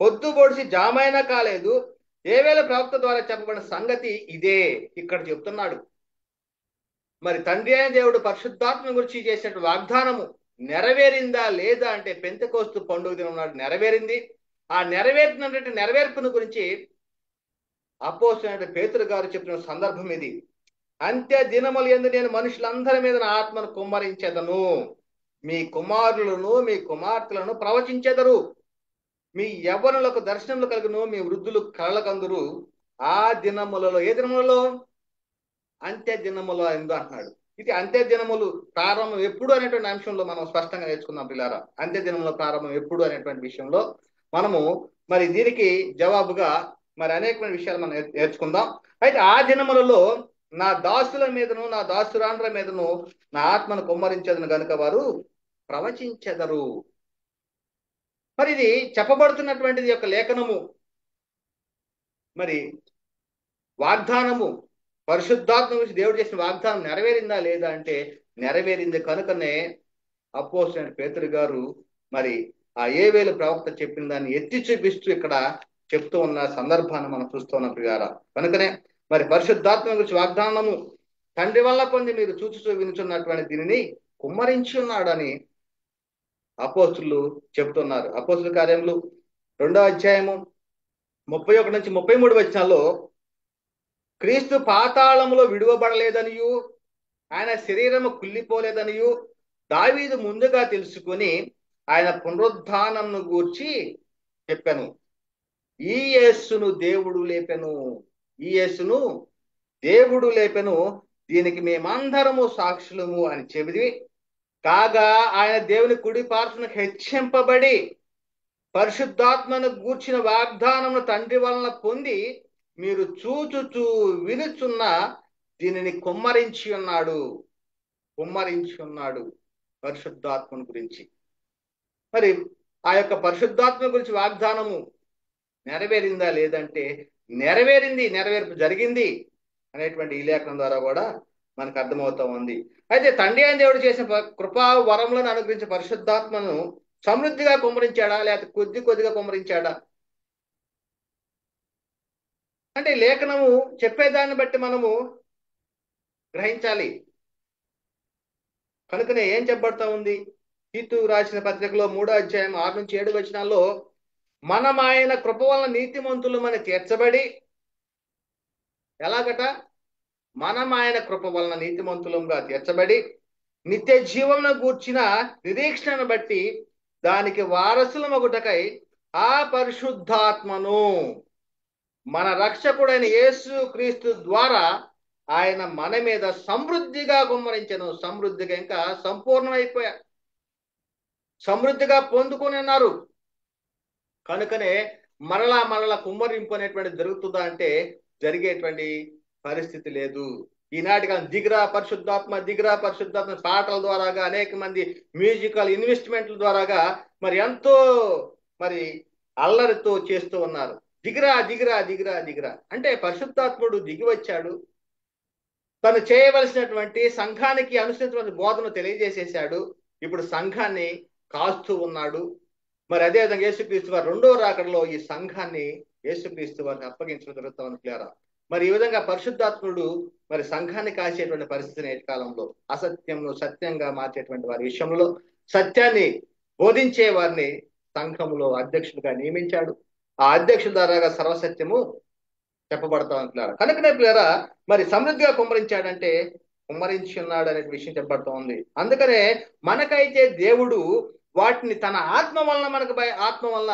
పొద్దు పొడిచి జామైనా కాలేదు. ఏవేళ ప్రవక్త ద్వారా చెప్పబడిన సంగతి ఇదే. ఇక్కడ చెప్తున్నాడు. మరి తండ్రి అయిన దేవుడు పరిశుద్ధాత్మ గురించి చేసినట్టు వాగ్దానము నెరవేరిందా లేదా అంటే పెంతెకోస్తు పండుగ దినం నాడు నెరవేరింది. ఆ నెరవేరినటువంటి నెరవేర్పును గురించి అపోస్తలుడైన పేతురు గారు చెప్పిన సందర్భం ఇది. అంత్య దినములు యందు నేను మనుషులందరి మీద నా ఆత్మను కుమ్మరించెదను. మీ కుమారులను మీ కుమార్తెలను ప్రవచించెదరు. మీ యవ్వనులకు దర్శనములు కలుగును. మీ వృద్ధులు కలలకందురు. ఆ దినములలో, ఏ దినములలో? అంత్య దినములు ఎందు అంటున్నాడు. ఇది అంత్య దినములు ప్రారంభం ఎప్పుడు అనేటువంటి అంశంలో మనం స్పష్టంగా నేర్చుకుందాం పిల్లారా. అంత్య దినముల ప్రారంభం ఎప్పుడు అనేటువంటి విషయంలో మనము మరి దీనికి జవాబుగా మరి అనేకమైన విషయాలు మనం నేర్చుకుందాం. అయితే ఆ దినములలో నా దాసుల మీదను నా దాసురాండ్ర మీదను నా ఆత్మను కుమ్మరించదను గనుక వారు ప్రవచించెదరు. మరి ఇది చెప్పబడుతున్నటువంటిది యొక్క లేఖనము, మరి వాగ్దానము, పరిశుద్ధాత్మ గురించి దేవుడు చేసిన వాగ్దానం నెరవేరిందా లేదా అంటే నెరవేరింది. కనుకనే అపోస్తలుడైన పేతురు గారు మరి ఆ ఏవేలు ప్రవక్త చెప్పిన దాన్ని ఎత్తి చూపిస్తూ ఇక్కడ చెప్తూ ఉన్న సందర్భాన్ని మనం చూస్తూ ఉన్నాం ప్రియారా. కనుకనే మరి పరిశుద్ధాత్మ గురించి వాగ్దానము తండ్రి వల్ల పొంది మీరు చూచు వినుచున్నటువంటి దీనిని కుమ్మరించి ఉన్నాడని అపోస్తులు చెప్తున్నారు. అపోస్తుల కార్యములు 2వ అధ్యాయము 31 నుంచి 33 వచనాల్లో క్రీస్తు పాతాళములో విడువబడలేదనియు ఆయన శరీరము కుళ్ళిపోలేదనియు దావీదు ముందుగా తెలుసుకొని ఆయన పునరుద్ధానమును గూర్చి చెప్పాను. ఈ యేసును దేవుడు లేపెను. ఈ యేసును దేవుడు లేపెను. దీనికి మేమందరము సాక్షులము అని చెబిది. కాగా ఆయన దేవుని కుడి పార్శ్వన హెచ్చింపబడి పరిశుద్ధాత్మను గూర్చిన వాగ్దానమును తండ్రి వలన పొంది మీరు చూచుచూ వినుచున్న దీనిని కుమ్మరించి ఉన్నాడు పరిశుద్ధాత్మను గురించి. మరి ఆ యొక్క పరిశుద్ధాత్మ గురించి వాగ్దానము నెరవేరిందా లేదంటే నెరవేరింది, నెరవేర్పు జరిగింది అనేటువంటి ఈ లేఖనం ద్వారా కూడా మనకు అర్థమవుతా ఉంది. అయితే తండ్రి అయిన దేవుడు చేసిన కృపా వరములను అనుగ్రహించే పరిశుద్ధాత్మను సమృద్ధిగా కుమ్మరించాడా లేకపోతే కొద్దిగా కుమ్మరించాడా అంటే లేఖనము చెప్పేదాన్ని బట్టి మనము గ్రహించాలి. కనుకనే ఏం చెప్పబడతా ఉంది? తీతు రాసిన పత్రికలో 3వ అధ్యాయం 6 నుంచి 7 వచనాల్లో మనం ఆయన కృప వలన నీతిమంతులమని తీర్చబడి, ఎలాగట? మనం ఆయన కృప వలన నీతిమంతులంగా తీర్చబడి నిత్య జీవమును గూర్చిన నిరీక్షణను బట్టి దానికి వారసులమగుటకై ఆ పరిశుద్ధాత్మను మన రక్షకుడైన యేసు క్రీస్తు ద్వారా ఆయన మన మీద సమృద్ధిగా కుమ్మరించెను. సమృద్ధిగా, ఇంకా సంపూర్ణమైపోయా, సమృద్ధిగా పొందుకొని ఉన్నారు. కనుకనే మరలా కుమ్మరింపు అనేటువంటి జరుగుతుందా అంటే జరిగేటువంటి పరిస్థితి లేదు. ఈనాటికి దిగిరా పరిశుద్ధాత్మ పాటల ద్వారాగా, అనేక మంది మ్యూజికల్ ఇన్వెస్ట్మెంట్ల ద్వారాగా మరి ఎంతో మరి అల్లరితో చేస్తూ ఉన్నారు. దిగిరా అంటే పరిశుద్ధాత్ముడు దిగి వచ్చాడు, తను చేయవలసినటువంటి సంఘానికి అనుసరించిన బోధన తెలియజేసేశాడు. ఇప్పుడు సంఘాన్ని కాస్తూ ఉన్నాడు. మరి అదేవిధంగా యేసుక్రీస్తు వారు 2వ రాకడలో ఈ సంఘాన్ని యేసుక్రీస్తు వారిని అప్పగించడం జరుగుతా ఉంది. మరి ఈ విధంగా పరిశుద్ధాత్ముడు మరి సంఘాన్ని కాసేటువంటి పరిస్థితి నేటి కాలంలో అసత్యంలో సత్యంగా మార్చేటువంటి వారి విషయంలో సత్యాన్ని బోధించే వారిని సంఘంలో అధ్యక్షుడిగా నియమించాడు. ఆ అధ్యక్షుల ద్వారా సర్వసత్యము చెప్పబడతా ఉంటున్నారు. కనుకనే పిల్లరా మరి సమృద్ధిగా కుమ్మరించాడంటే కుమ్మరించి ఉన్నాడు అనే విషయం చెప్పబడుతూ ఉంది. అందుకనే మనకైతే దేవుడు వాటిని తన ఆత్మ వలన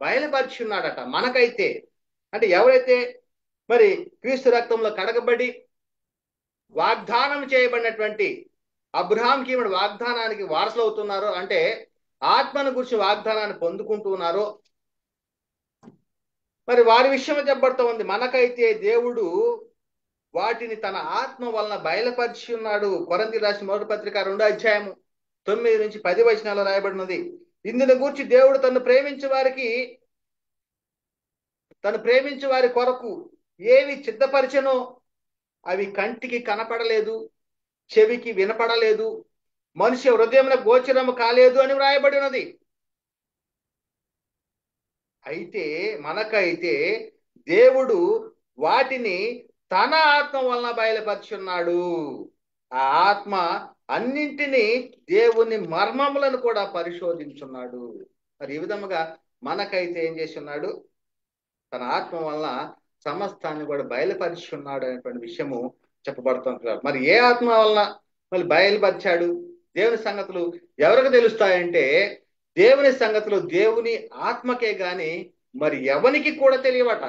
బయలుపరిచి ఉన్నాడట. మనకైతే అంటే ఎవరైతే మరి క్రీస్తు రక్తంలో కడగబడి వాగ్దానం చేయబడినటువంటి అబ్రహాంకి వాగ్దానానికి వారసులు అవుతున్నారో, అంటే ఆత్మను గురించి వాగ్దానాన్ని పొందుకుంటూ ఉన్నారో, మరి వారి విషయం చెప్పబడుతూ ఉంది. మనకైతే దేవుడు వాటిని తన ఆత్మ వలన బయలుపరిచి ఉన్నాడు. కొరింథీయులకు రాసిన మొదటి పత్రిక 2వ అధ్యాయము 9 నుంచి 10 వచనాల్లో రాయబడినది. ఇందుని గూర్చి దేవుడు తను ప్రేమించే వారి కొరకు ఏవి సిద్ధపరిచెనో అవి కంటికి కనపడలేదు, చెవికి వినపడలేదు, మనిషి హృదయంలో గోచరము కాలేదు అని వ్రాయబడి ఉన్నది. అయితే మనకైతే దేవుడు వాటిని తన ఆత్మ వలన బయలుపరుచున్నాడు. ఆ ఆత్మ అన్నింటినీ దేవుని మర్మములను కూడా పరిశోధించున్నాడు. మరి ఈ విధముగా మనకైతే ఏం చేసి ఉన్నాడు? తన ఆత్మ వలన సమస్తాన్ని కూడా బయలుపరిచి ఉన్నాడు అనేటువంటి విషయము చెప్పబడుతుంది. మరి ఏ ఆత్మ వలన మళ్ళీ బయలుపరిచాడు? దేవుని సంగతులు ఎవరికి తెలుస్తాయంటే, దేవుని సంగతులు దేవుని ఆత్మకే గాని మరి ఎవనికి కూడా తెలియవట.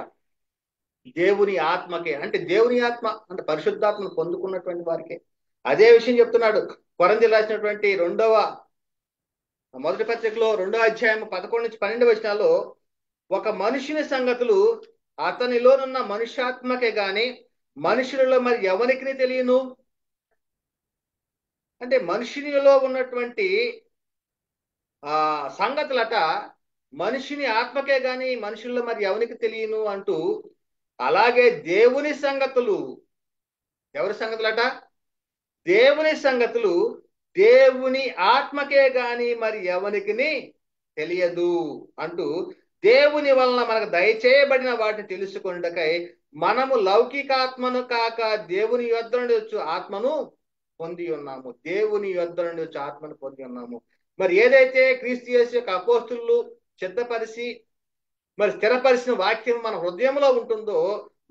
దేవుని ఆత్మకే, అంటే దేవుని ఆత్మ అంటే పరిశుద్ధాత్మను పొందుకున్నటువంటి వారికే. అదే విషయం చెప్తున్నాడు కొరింథీయులకు రాసినటువంటి మొదటి పత్రికలో 2వ అధ్యాయం 11 నుంచి 12 వచనాల్లో, ఒక మనుషుని సంగతులు అతనిలోనున్న మనుష్యాత్మకే గాని మనుషులలో మరి ఎవరికి తెలియను. అంటే మనుషునిలో ఉన్నటువంటి సంగతులట మనిషిని ఆత్మకే గాని మనుషుల్లో మరి ఎవరికి తెలియను అంటూ, అలాగే దేవుని సంగతులు, ఎవరి సంగతులట? దేవుని సంగతులు దేవుని ఆత్మకే గాని మరి ఎవరికి తెలియదు అంటూ, దేవుని వలన మనకు దయచేయబడిన వాటిని తెలుసుకొనుటకై మనము లౌకికాత్మను కాక దేవుని యొద్ద నుండి వచ్చు ఆత్మను పొంది ఉన్నాము. దేవుని యొద్ద నుండి వచ్చి ఆత్మను పొంది ఉన్నాము. మరి ఏదైతే క్రీస్తు యేసు యొక్క అపోస్తులు సిద్ధపరిచి మరి స్థిరపరిచిన వాక్యం మన హృదయంలో ఉంటుందో,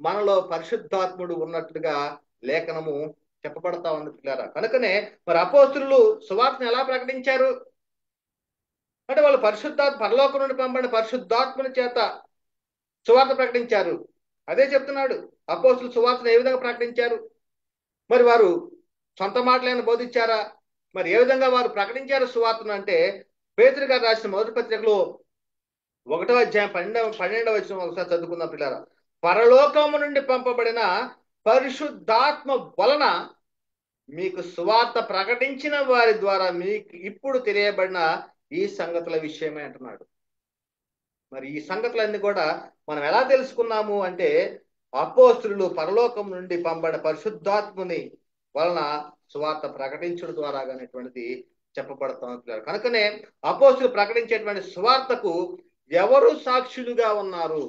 మనలో పరిశుద్ధాత్ముడు ఉన్నట్లుగా లేఖనము చెప్పబడతా ఉంది పిల్లారా. కనుకనే మరి అపోస్తులు సువార్తను ఎలా ప్రకటించారు అంటే, వాళ్ళు పరలోకం నుండి పంపబడిన పరిశుద్ధాత్మని చేత సువార్త ప్రకటించారు. అదే చెప్తున్నాడు. అపోస్తులు సువార్తను ఏ విధంగా ప్రకటించారు? మరి వారు సొంత మాటలైన బోధించారా? మరి ఏ విధంగా వారు ప్రకటించారు సువార్తను అంటే, పేతురు గారు రాసిన మొదటి పత్రికలో 1వ అధ్యాయం 12వ వచనం ఒకసారి చదువుకుందాం పిల్లారా. పరలోకము నుండి పంపబడిన పరిశుద్ధాత్మ వలన మీకు సువార్త ప్రకటించిన వారి ద్వారా మీకు ఇప్పుడు తెలియబడిన ఈ సంగతుల విషయమే అంటున్నాడు. మరి ఈ సంగతులన్నీ కూడా మనం ఎలా తెలుసుకున్నాము అంటే, అపోస్తులు పరలోకం నుండి పంపబడిన పరిశుద్ధాత్ముని వలన సువార్త ప్రకటించడం ద్వారా అనేటువంటిది చెప్పబడుతున్నారు. కనుకనే అపోస్తులు ప్రకటించేటువంటి సువార్తకు ఎవరు సాక్షులుగా ఉన్నారు?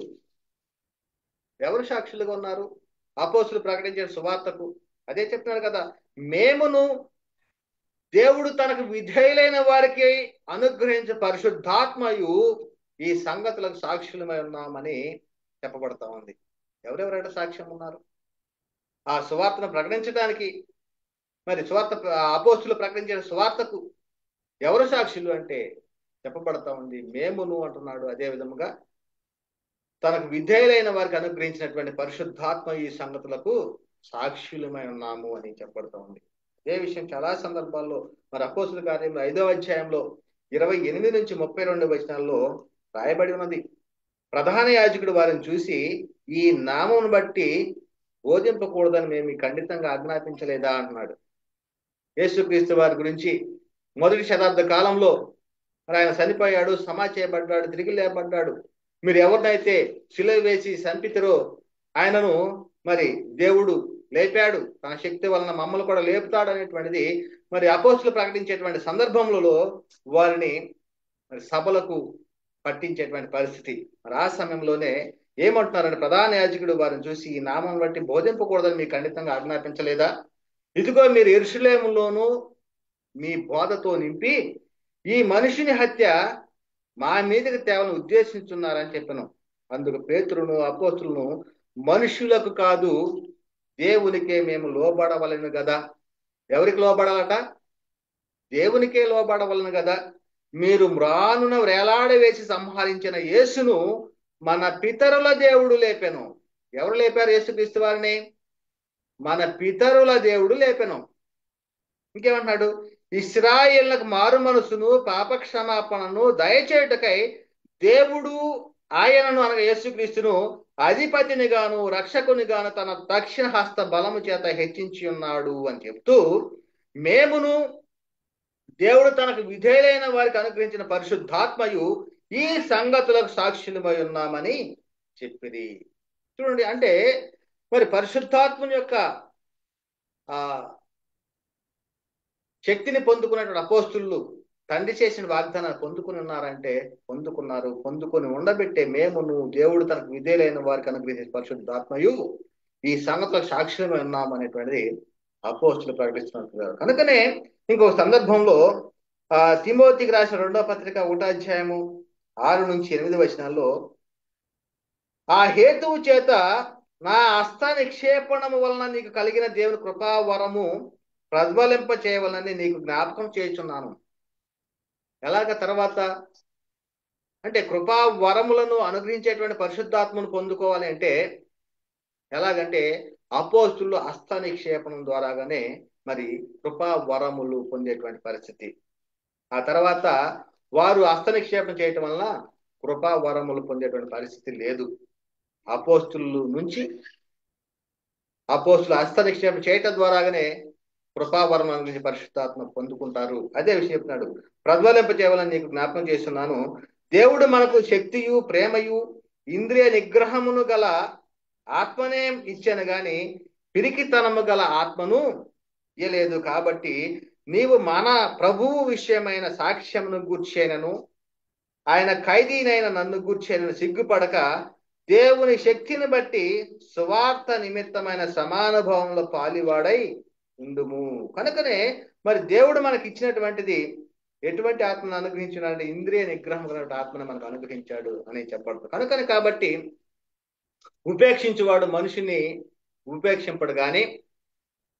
ఎవరు సాక్షులుగా ఉన్నారు అపోస్తులు ప్రకటించే సువార్తకు? అదే చెప్తున్నాడు కదా, మేమును దేవుడు తనకు విధేయులైన వారికి అనుగ్రహించే పరిశుద్ధాత్మయు ఈ సంగతులకు సాక్షులమై ఉన్నామని చెప్పబడతా ఉంది. ఎవరెవరైనా సాక్ష్యం ఉన్నారు ఆ సువార్తను ప్రకటించడానికి? మరి సువార్త అపోస్తులు ప్రకటించే సువార్తకు ఎవరు సాక్షులు అంటే చెప్పబడతా ఉంది, మేమును అంటున్నాడు. అదే విధముగా తనకు విధేయులైన వారికి అనుగ్రహించినటువంటి పరిశుద్ధాత్మ ఈ సంగతులకు సాక్షులమై ఉన్నాము అని చెప్పబడతా ఉంది. అదే విషయం చాలా సందర్భాల్లో మరి అపోస్తుల కార్యంలో 5వ అధ్యాయంలో 28 నుంచి 32 వచనాల్లో రాయబడి ఉన్నది. ప్రధాన యాజకుడు వారిని చూసి, ఈ నామమును బట్టి బోధింపకూడదని మేము ఖండితంగా ఆజ్ఞాపించలేదా అంటున్నాడు. యేసుక్రీస్తు వారి గురించి మొదటి శతాబ్ద కాలంలో మరి ఆయన చనిపోయాడు, సమాధి చేయబడ్డాడు, తిరిగి లేపబడ్డాడు. మీరు ఎవరినైతే శిలువ వేసి చంపితరో ఆయనను మరి దేవుడు లేపాడు, తన శక్తి వలన మమ్మల్ని కూడా లేపుతాడు అనేటువంటిది మరి అపోస్తులు ప్రకటించేటువంటి సందర్భంలో వారిని మరి సభలకు పట్టించేటువంటి పరిస్థితి. మరి ఆ సమయంలోనే ఏమంటున్నారని ప్రధాన యాజకుడు వారిని చూసి, ఈ నామం బట్టి బోధింపకూడదని మీకు ఖండితంగా ఆజ్ఞాపించలేదా? ఇదిగో మీరు యెరూషలేములోను మీ బోధతో నింపి ఈ మనిషిని హత్య మా మీదకి తేవాలని ఉద్దేశించున్నారని చెప్పాను. అందుకు పేతురును అపోస్తులను, మనుషులకు కాదు దేవునికే మేము లోబడవలను కదా. ఎవరికి లోబడాలట? దేవునికే లోబడవలను కదా. మీరు మ్రానున వేలాడవేసి సంహరించిన యేసును మన పితరుల దేవుడు లేపెను. ఎవరు లేపారు యేసుక్రీస్తు వారిని? మన పితరుల దేవుడు లేపెను. ఇంకేమంటున్నాడు? ఇశ్రాయేళ్లకు మారు మనసును పాప క్షమాపణను దయచేయుటకై దేవుడు ఆయనను అనగా యేసుక్రీస్తును అధిపతినిగాను రక్షకునిగాను తన దక్షిణ హస్త బలము చేత హెచ్చించి ఉన్నాడు అని చెప్తూ, మేమును దేవుడు తనకు విధేయులైన వారికి అనుగ్రహించిన పరిశుద్ధాత్మయు ఈ సంగతులకు సాక్షులమై ఉన్నామని చెప్పిరి. చూడండి, అంటే మరి పరిశుద్ధాత్మని యొక్క ఆ శక్తిని పొందుకున్నటువంటి అపోస్తులు తండ్రి చేసిన వాగ్దానాన్ని పొందుకుని ఉన్నారంటే పొందుకున్నారు. పొందుకొని ఉండబెట్టే మేమును దేవుడు తనకు విధేయులైన వారికి అనుగ్రహించిన పరిశుద్ధాత్మయు ఈ సంగతులకు సాక్ష్యమే ఉన్నాం అనేటువంటిది అపోస్తులు ప్రకటిస్తున్నారు. కనుకనే ఇంకొక సందర్భంలో తిమోతికి రాసిన 2వ పత్రిక 1వ అధ్యాయము 6 నుంచి 8 వచనాల్లో, ఆ హేతువు చేత నా హస్త నిక్షేపణము వలన నీకు కలిగిన దేవుని కృపావరము ప్రజ్వలింప చేయవలని నీకు జ్ఞాపకం చేయుచున్నాను. ఎలాగ తర్వాత అంటే కృపా వరములను అనుగ్రహించేటువంటి పరిశుద్ధాత్మను పొందుకోవాలి అంటే ఎలాగంటే అపోస్తులు హస్త నిక్షేపణం ద్వారాగానే మరి కృపా వరములు పొందేటువంటి పరిస్థితి. ఆ తర్వాత వారు హస్త నిక్షేపం చేయటం వల్ల కృపా వరములు పొందేటువంటి పరిస్థితి లేదు. అపోస్తులు నుంచి అపోస్తులు హస్త నిక్షేపం చేయటం ద్వారాగానే కృపావరం గురించి పరిశుద్ధాత్మ పొందుకుంటారు. అదే విషయం చెప్తున్నాడు. ప్రజ్వలింప చేయవాలని నీకు జ్ఞాపకం చేస్తున్నాను. దేవుడు మనకు శక్తియు ప్రేమయు ఇంద్రియ నిగ్రహమును గల ఆత్మనే ఇచ్చాను గాని పిరికితనము గల ఆత్మను ఇయ్యలేదు. కాబట్టి నీవు మన ప్రభువు విషయమైన సాక్ష్యమును గూర్చేనను ఆయన ఖైదీనైన నన్ను గూర్చేనను సిగ్గుపడక దేవుని శక్తిని బట్టి సువార్త నిమిత్తమైన సమానుభవంలో పాలివాడై ఉండుము. కనుకనే మరి దేవుడు మనకి ఇచ్చినటువంటిది ఎటువంటి ఆత్మను అనుగ్రహించినాడు? ఇంద్రియ నిగ్రహం కలిగిన ఆత్మను మనకు అనుగ్రహించాడు అని చెప్పబడుతుంది. కనుకనే కాబట్టి ఉపేక్షించువాడు మనిషిని ఉపేక్షింపడు గాని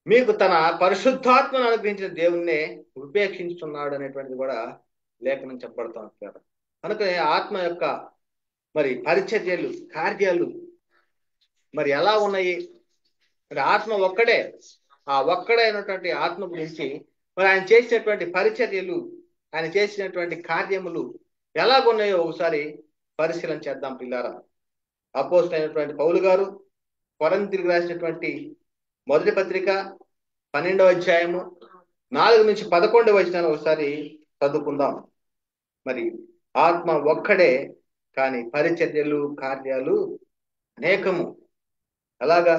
మీకు తన పరిశుద్ధాత్మను అనుగ్రహించిన దేవుణ్ణే ఉపేక్షించుతున్నాడు అనేటువంటిది కూడా లేఖనం చెప్పబడుతూ ఉంటారు. కనుకనే ఆత్మ యొక్క మరి పరిచర్యలు కార్యాలు మరి ఎలా ఉన్నాయి? మరి ఆత్మ ఒక్కడే. ఆ ఒక్కడైనటువంటి ఆత్మ గురించి మరి ఆయన చేసినటువంటి పరిచర్యలు, ఆయన చేసినటువంటి కార్యములు ఎలాగున్నాయో ఒకసారి పరిశీలన చేద్దాం పిల్లారా. అపోస్తలుడైనటువంటి పౌలు గారు కొరింథీయులకు రాసినటువంటి మొదటి పత్రిక 12వ అధ్యాయము 4 నుంచి 11 వచనాలు ఒకసారి చదువుకుందాం. మరి ఆత్మ ఒక్కడే కానీ పరిచర్యలు కార్యాలు అనేకము. అలాగా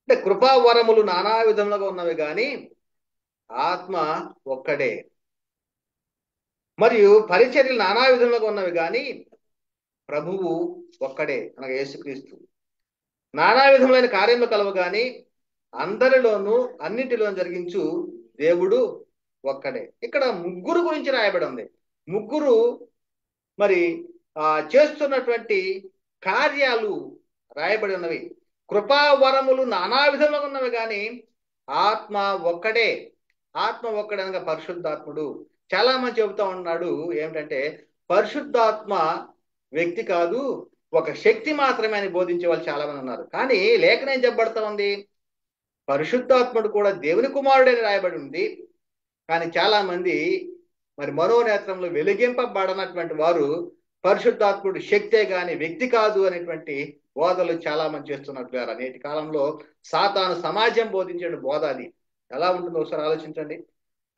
అంటే కృపావరములు నానా విధములుగా ఉన్నవి కానీ ఆత్మ ఒక్కడే. మరియు పరిచర్యలు నానా విధములుగా ఉన్నవి కానీ ప్రభువు ఒక్కడే అనగా యేసుక్రీస్తు. నానా విధములైన కార్యములు కలవు కానీ అందరిలోనూ అన్నిటిలోనూ జరిగించు దేవుడు ఒక్కడే. ఇక్కడ ముగ్గురు గురించి రాయబడి ఉంది. ముగ్గురు మరి చేస్తున్నటువంటి కార్యాలు రాయబడి ఉన్నవి. కృపావరములు నానా విధములుగా ఉన్నవి కానీ ఆత్మ ఒక్కడే. ఆత్మ ఒక్కడే అనగా పరిశుద్ధాత్ముడు. చాలా మంది చెబుతా ఉన్నాడు ఏమిటంటే పరిశుద్ధాత్మ వ్యక్తి కాదు, ఒక శక్తి మాత్రమే అని బోధించే వాళ్ళు చాలా మంది ఉన్నారు. కానీ లేఖనం ఏం చెప్పబడతా ఉంది? పరిశుద్ధాత్ముడు కూడా దేవుని కుమారుడని రాయబడి ఉంది. కానీ చాలా మంది మరి మనోనేత్రంలో వెలిగింపబడనటువంటి వారు పరిశుద్ధాత్ముడు శక్తే గాని వ్యక్తి కాదు అనేటువంటి బోధలు చాలా మంది చేస్తున్నట్టు. నేటి కాలంలో సాతాను సమాజం బోధించే బోధ అది ఎలా ఉంటుందో ఒకసారి ఆలోచించండి.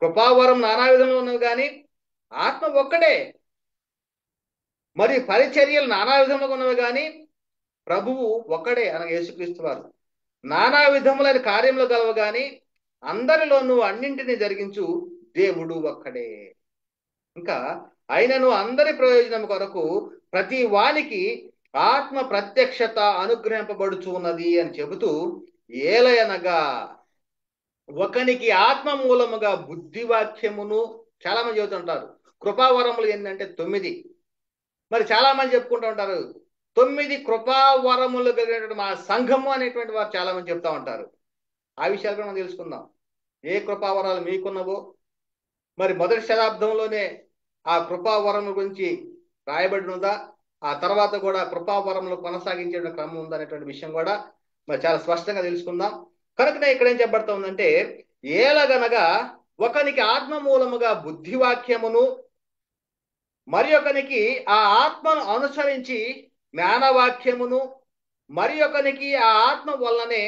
కృపావరం నానా విధంలో ఉన్నవి కానీ ఆత్మ ఒక్కడే. మరి పరిచర్యలు నానా విధములుగా ఉన్నవి కానీ ప్రభువు ఒక్కడే అనగా యేసుక్రీస్తు వారు. నానా విధములైన కార్యములు కలవు కానీ అందరిలోనూ అన్నింటినీ జరిగించు దేవుడు ఒక్కడే. ఇంకా అయినను అందరి ప్రయోజనం కొరకు ప్రతి వానికి ఆత్మ ప్రత్యక్షత అనుగ్రహింపబడుచు ఉన్నది అని చెబుతూ, ఏలయనగా ఒకనికి ఆత్మ మూలముగా బుద్ధివాక్యమును, చాలా మంది చెబుతుంటారు కృపావరములు ఏంటంటే 9. మరి చాలా మంది చెప్పుకుంటూ ఉంటారు 9 కృపావరములు కలిగినటువంటి మా సంఘము అనేటువంటి వారు చాలా మంది చెప్తా ఉంటారు. ఆ విషయాలు కూడా మనం తెలుసుకుందాం. ఏ కృపావరాలు మీకున్నవో మరి మొదటి శతాబ్దంలోనే ఆ కృపావరం గురించి రాయబడి ఉందా, ఆ తర్వాత కూడా కృపావరంలో కొనసాగించే క్రమం ఉందనేటువంటి విషయం కూడా మరి చాలా స్పష్టంగా తెలుసుకుందాం. కనుకనే ఇక్కడ ఏం చెప్పబడతా ఉందంటే, ఏలగనగా ఒకనికి ఆత్మ మూలముగా బుద్ధివాక్యమును, మరి ఒకనికి ఆ ఆత్మను అనుసరించి జ్ఞానవాక్యమును, మరి ఒకనికి ఆ ఆత్మ వల్లనే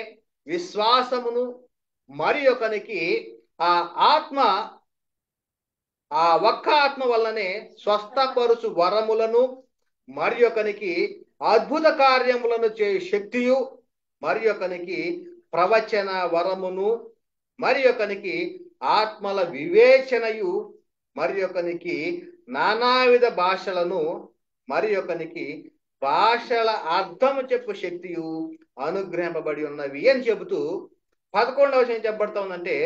విశ్వాసమును, మరి ఒకనికి ఆ ఆత్మ ఆ ఒక్క ఆత్మ వల్లనే స్వస్థపరుచు వరములను, మరి ఒకనికి అద్భుత కార్యములను చేయు శక్తియు, మరి ఒకనికి ప్రవచన వరమును, మరి ఒకనికి ఆత్మల వివేచనయు, మరి ఒకనికి నానావిధ భాషలను, మరి ఒకనికి భాషల అర్థము చెప్పు శక్తియు అనుగ్రహింపబడి ఉన్నవి అని చెబుతూ 11వ వచనం చెప్పబడతా ఉందంటే,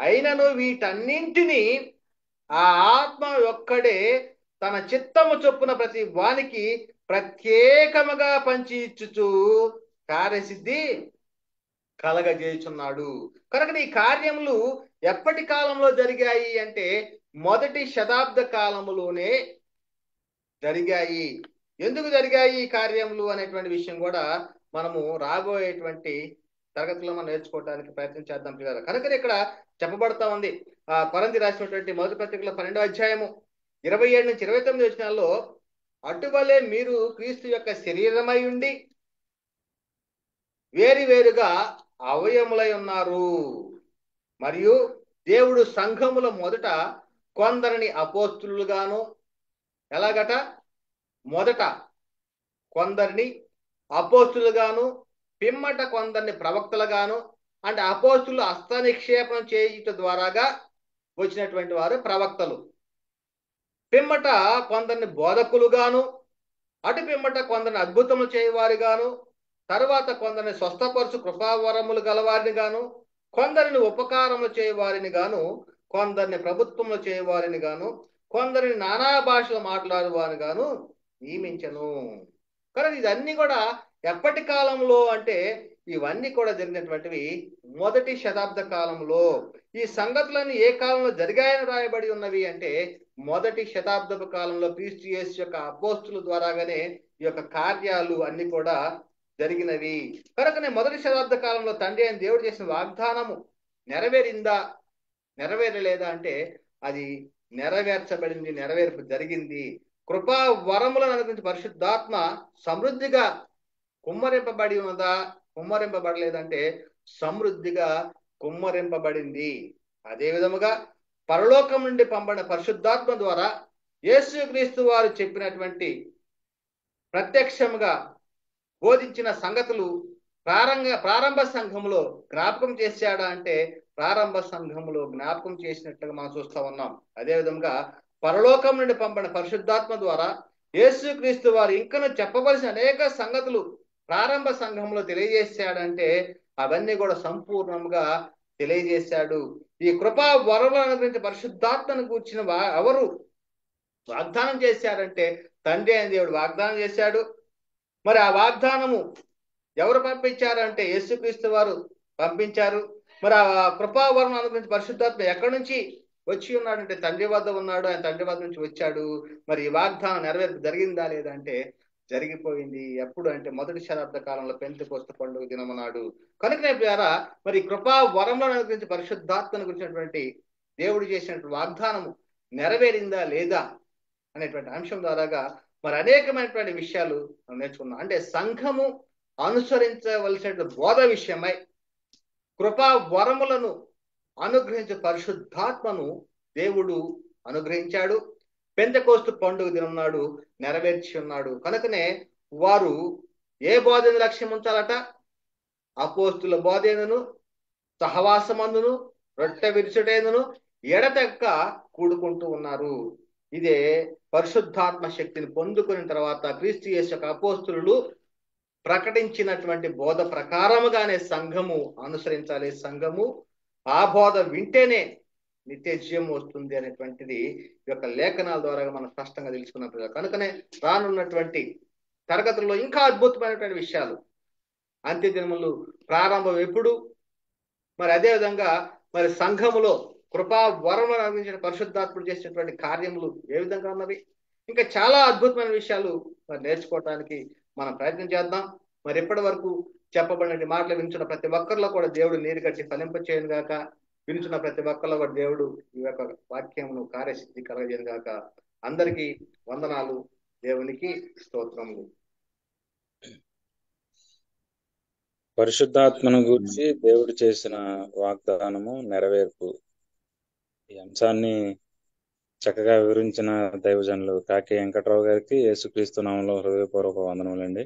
అయినను వీటన్నింటినీ ఆ ఆత్మ ఒక్కడే తన చిత్తము చొప్పున ప్రతి వానికి ప్రత్యేకముగా పంచి ఇచ్చుచు కార్యసిద్ధి కలగజేయుచున్నాడు. కనుక ఈ కార్యములు ఎప్పటి కాలంలో జరిగాయి అంటే మొదటి శతాబ్ద కాలములోనే జరిగాయి. ఎందుకు జరిగాయి ఈ కార్యములు అనేటువంటి విషయం కూడా మనము రాబోయేటువంటి తరగతిలో మనం నేర్చుకోవడానికి ప్రయత్నం చేద్దాం పిల్లలు. కనుక ఇక్కడ చెప్పబడతా ఉంది కొరింథీ రాసినటువంటి మొదటి పత్రికలో 12వ అధ్యాయము 27 నుంచి 29 వచనాల్లో, అటువలే మీరు క్రీస్తు యొక్క శరీరమై ఉండి వేరువేరుగా అవయములై ఉన్నారు. మరియు దేవుడు సంఘముల మొదట కొందరిని అపోస్తులుగాను, ఎలాగట మొదట కొందరిని అపోస్తులుగాను, పిమ్మట కొందరిని ప్రవక్తలుగాను, అంటే అపోస్తులు హస్త నిక్షేపం చేయుట ద్వారాగా వచ్చినటువంటి వారు ప్రవక్తలు, పిమ్మట కొందరిని బోధకులుగాను, అటు పిమ్మట కొందరిని అద్భుతములు చేయవారిగాను, తరువాత కొందరిని స్వస్థపరచు కృపావరములు గలవారిని గాను, కొందరిని ఉపకారములు చేయవారిని గాను, కొందరిని ప్రభుత్వములు చేయవారిని గాను, కొందరిని నానా భాషలు మాట్లాడు వారిని గాను నియమించను. కనుక ఇదన్నీ కూడా ఎప్పటి కాలంలో అంటే ఇవన్నీ కూడా జరిగినటువంటివి మొదటి శతాబ్ద కాలంలో. ఈ సంగతులన్నీ ఏ కాలంలో జరిగాయని రాయబడి ఉన్నవి అంటే మొదటి శతాబ్దపు కాలంలో క్రీస్తు యేసు యొక్క అపోస్తుల ద్వారాగానే ఈ యొక్క కార్యాలు అన్ని కూడా జరిగినవి. కనుకనే మొదటి శతాబ్ద కాలంలో తండ్రి అయిన దేవుడు చేసిన వాగ్దానము నెరవేరిందా, నెరవేరలేదా అంటే అది నెరవేర్చబడింది, నెరవేర్పు జరిగింది. కృపా వరములను అనుగురించి పరిశుద్ధాత్మ సమృద్ధిగా కుమ్మరింపబడి ఉన్నదా, కుమ్మరింపబడలేదంటే సమృద్ధిగా కుమ్మరింపబడింది. అదే విధముగా పరలోకం నుండి పంపబడిన పరిశుద్ధాత్మ ద్వారా యేసుక్రీస్తు వారు చెప్పినటువంటి ప్రత్యక్షముగా బోధించిన సంగతులు ప్రారంభ సంఘములో జ్ఞాపకం చేశాడా అంటే ప్రారంభ సంఘములో జ్ఞాపకం చేసినట్టుగా మనం చూస్తా ఉన్నాం. అదేవిధంగా పరలోకం నుండి పంపిన పరిశుద్ధాత్మ ద్వారా యేసుక్రీస్తు వారు ఇంకను చెప్పవలసిన అనేక సంగతులు ప్రారంభ సంఘంలో తెలియజేశాడంటే అవన్నీ కూడా సంపూర్ణంగా తెలియజేశాడు. ఈ కృపా వరములను గురించి పరిశుద్ధాత్మను కూర్చిన ఎవరు వాగ్దానం చేశారంటే తండ్రి అయిన దేవుడు వాగ్దానం చేశాడు. మరి ఆ వాగ్దానము ఎవరు పంపించారంటే యేసుక్రీస్తు వారు పంపించారు. మరి ఆ కృపావరం అనుగురించి పరిశుద్ధాత్మ ఎక్కడి నుంచి వచ్చి ఉన్నాడంటే తండ్రి వద్ద ఉన్నాడు, ఆయన తండ్రి వద్ద నుంచి వచ్చాడు. మరి ఈ వాగ్దానం నెరవేర్పు జరిగిందా లేదంటే జరిగిపోయింది. ఎప్పుడు అంటే మొదటి శతాబ్ద కాలంలో పెంతెకొస్తు పండుగ దినమనాడు. కనుకనే ద్వారా మరి కృపా వరంలో గురించి పరిశుద్ధాత్మను గురించినటువంటి దేవుడు చేసినటువంటి వాగ్దానము నెరవేరిందా లేదా అనేటువంటి అంశం ద్వారాగా మరి అనేకమైనటువంటి విషయాలు మనం నేర్చుకున్నాం. అంటే సంఘము అనుసరించవలసిన బోధ విషయమై కృపా వరములను అనుగ్రహించే పరిశుద్ధాత్మను దేవుడు అనుగ్రహించాడు. పెంతెకొస్తు పండుగ దినం నాడు నెరవేర్చి ఉన్నాడు. కనుకనే వారు ఏ బోధను లక్ష్యం ఉంచాలట? అపోస్తుల బోధేందును, సహవాసమందును, రొట్టె విరుచుటేందును ఎడతెక్క కూడుకుంటూ ఉన్నారు. ఇదే పరిశుద్ధాత్మ శక్తిని పొందుకున్న తర్వాత క్రీస్తు యేసు యొక్క అపోస్తులు ప్రకటించినటువంటి బోధ ప్రకారముగానే సంఘము అనుసరించాలి. సంఘము ఆ బోధ వింటేనే నిత్య జీవం వస్తుంది అనేటువంటిది ఈ యొక్క లేఖనాల ద్వారా మనం స్పష్టంగా తెలుసుకున్నప్పుడు, కనుకనే రానున్నటువంటి తరగతుల్లో ఇంకా అద్భుతమైనటువంటి విషయాలు, అంత్య దినములు ప్రారంభం ఎప్పుడు, మరి అదేవిధంగా మరి సంఘములో కృపా వరములను అందించిన పరిశుద్ధాత్ముడు చేసినటువంటి కార్యములు ఏ విధంగా ఉన్నవి, ఇంకా చాలా అద్భుతమైన విషయాలు మరి నేర్చుకోవడానికి మనం ప్రయత్నం చేద్దాం. మరి ఇప్పటి వరకు చెప్పబడిన మాటలు వింటున్న ప్రతి ఒక్కరిలో కూడా దేవుడు నీరు కట్టి ఫలింపచేయను గాక. వింటున్న ప్రతి ఒక్కరిలో కూడా దేవుడు ఈ యొక్క వాక్యమును కార్యసిద్ధి కలగజేయను గాక. అందరికీ వందనాలు. దేవునికి స్తోత్రములు. పరిశుద్ధాత్మను గూర్చి దేవుడు చేసిన వాగ్దానము నెరవేర్పు, ఈ అంశాన్ని చక్కగా వివరించిన దైవజనులు కాకి వెంకట్రావు గారికి యేసుక్రీస్తు నామంలో హృదయపూర్వక వందనములండి.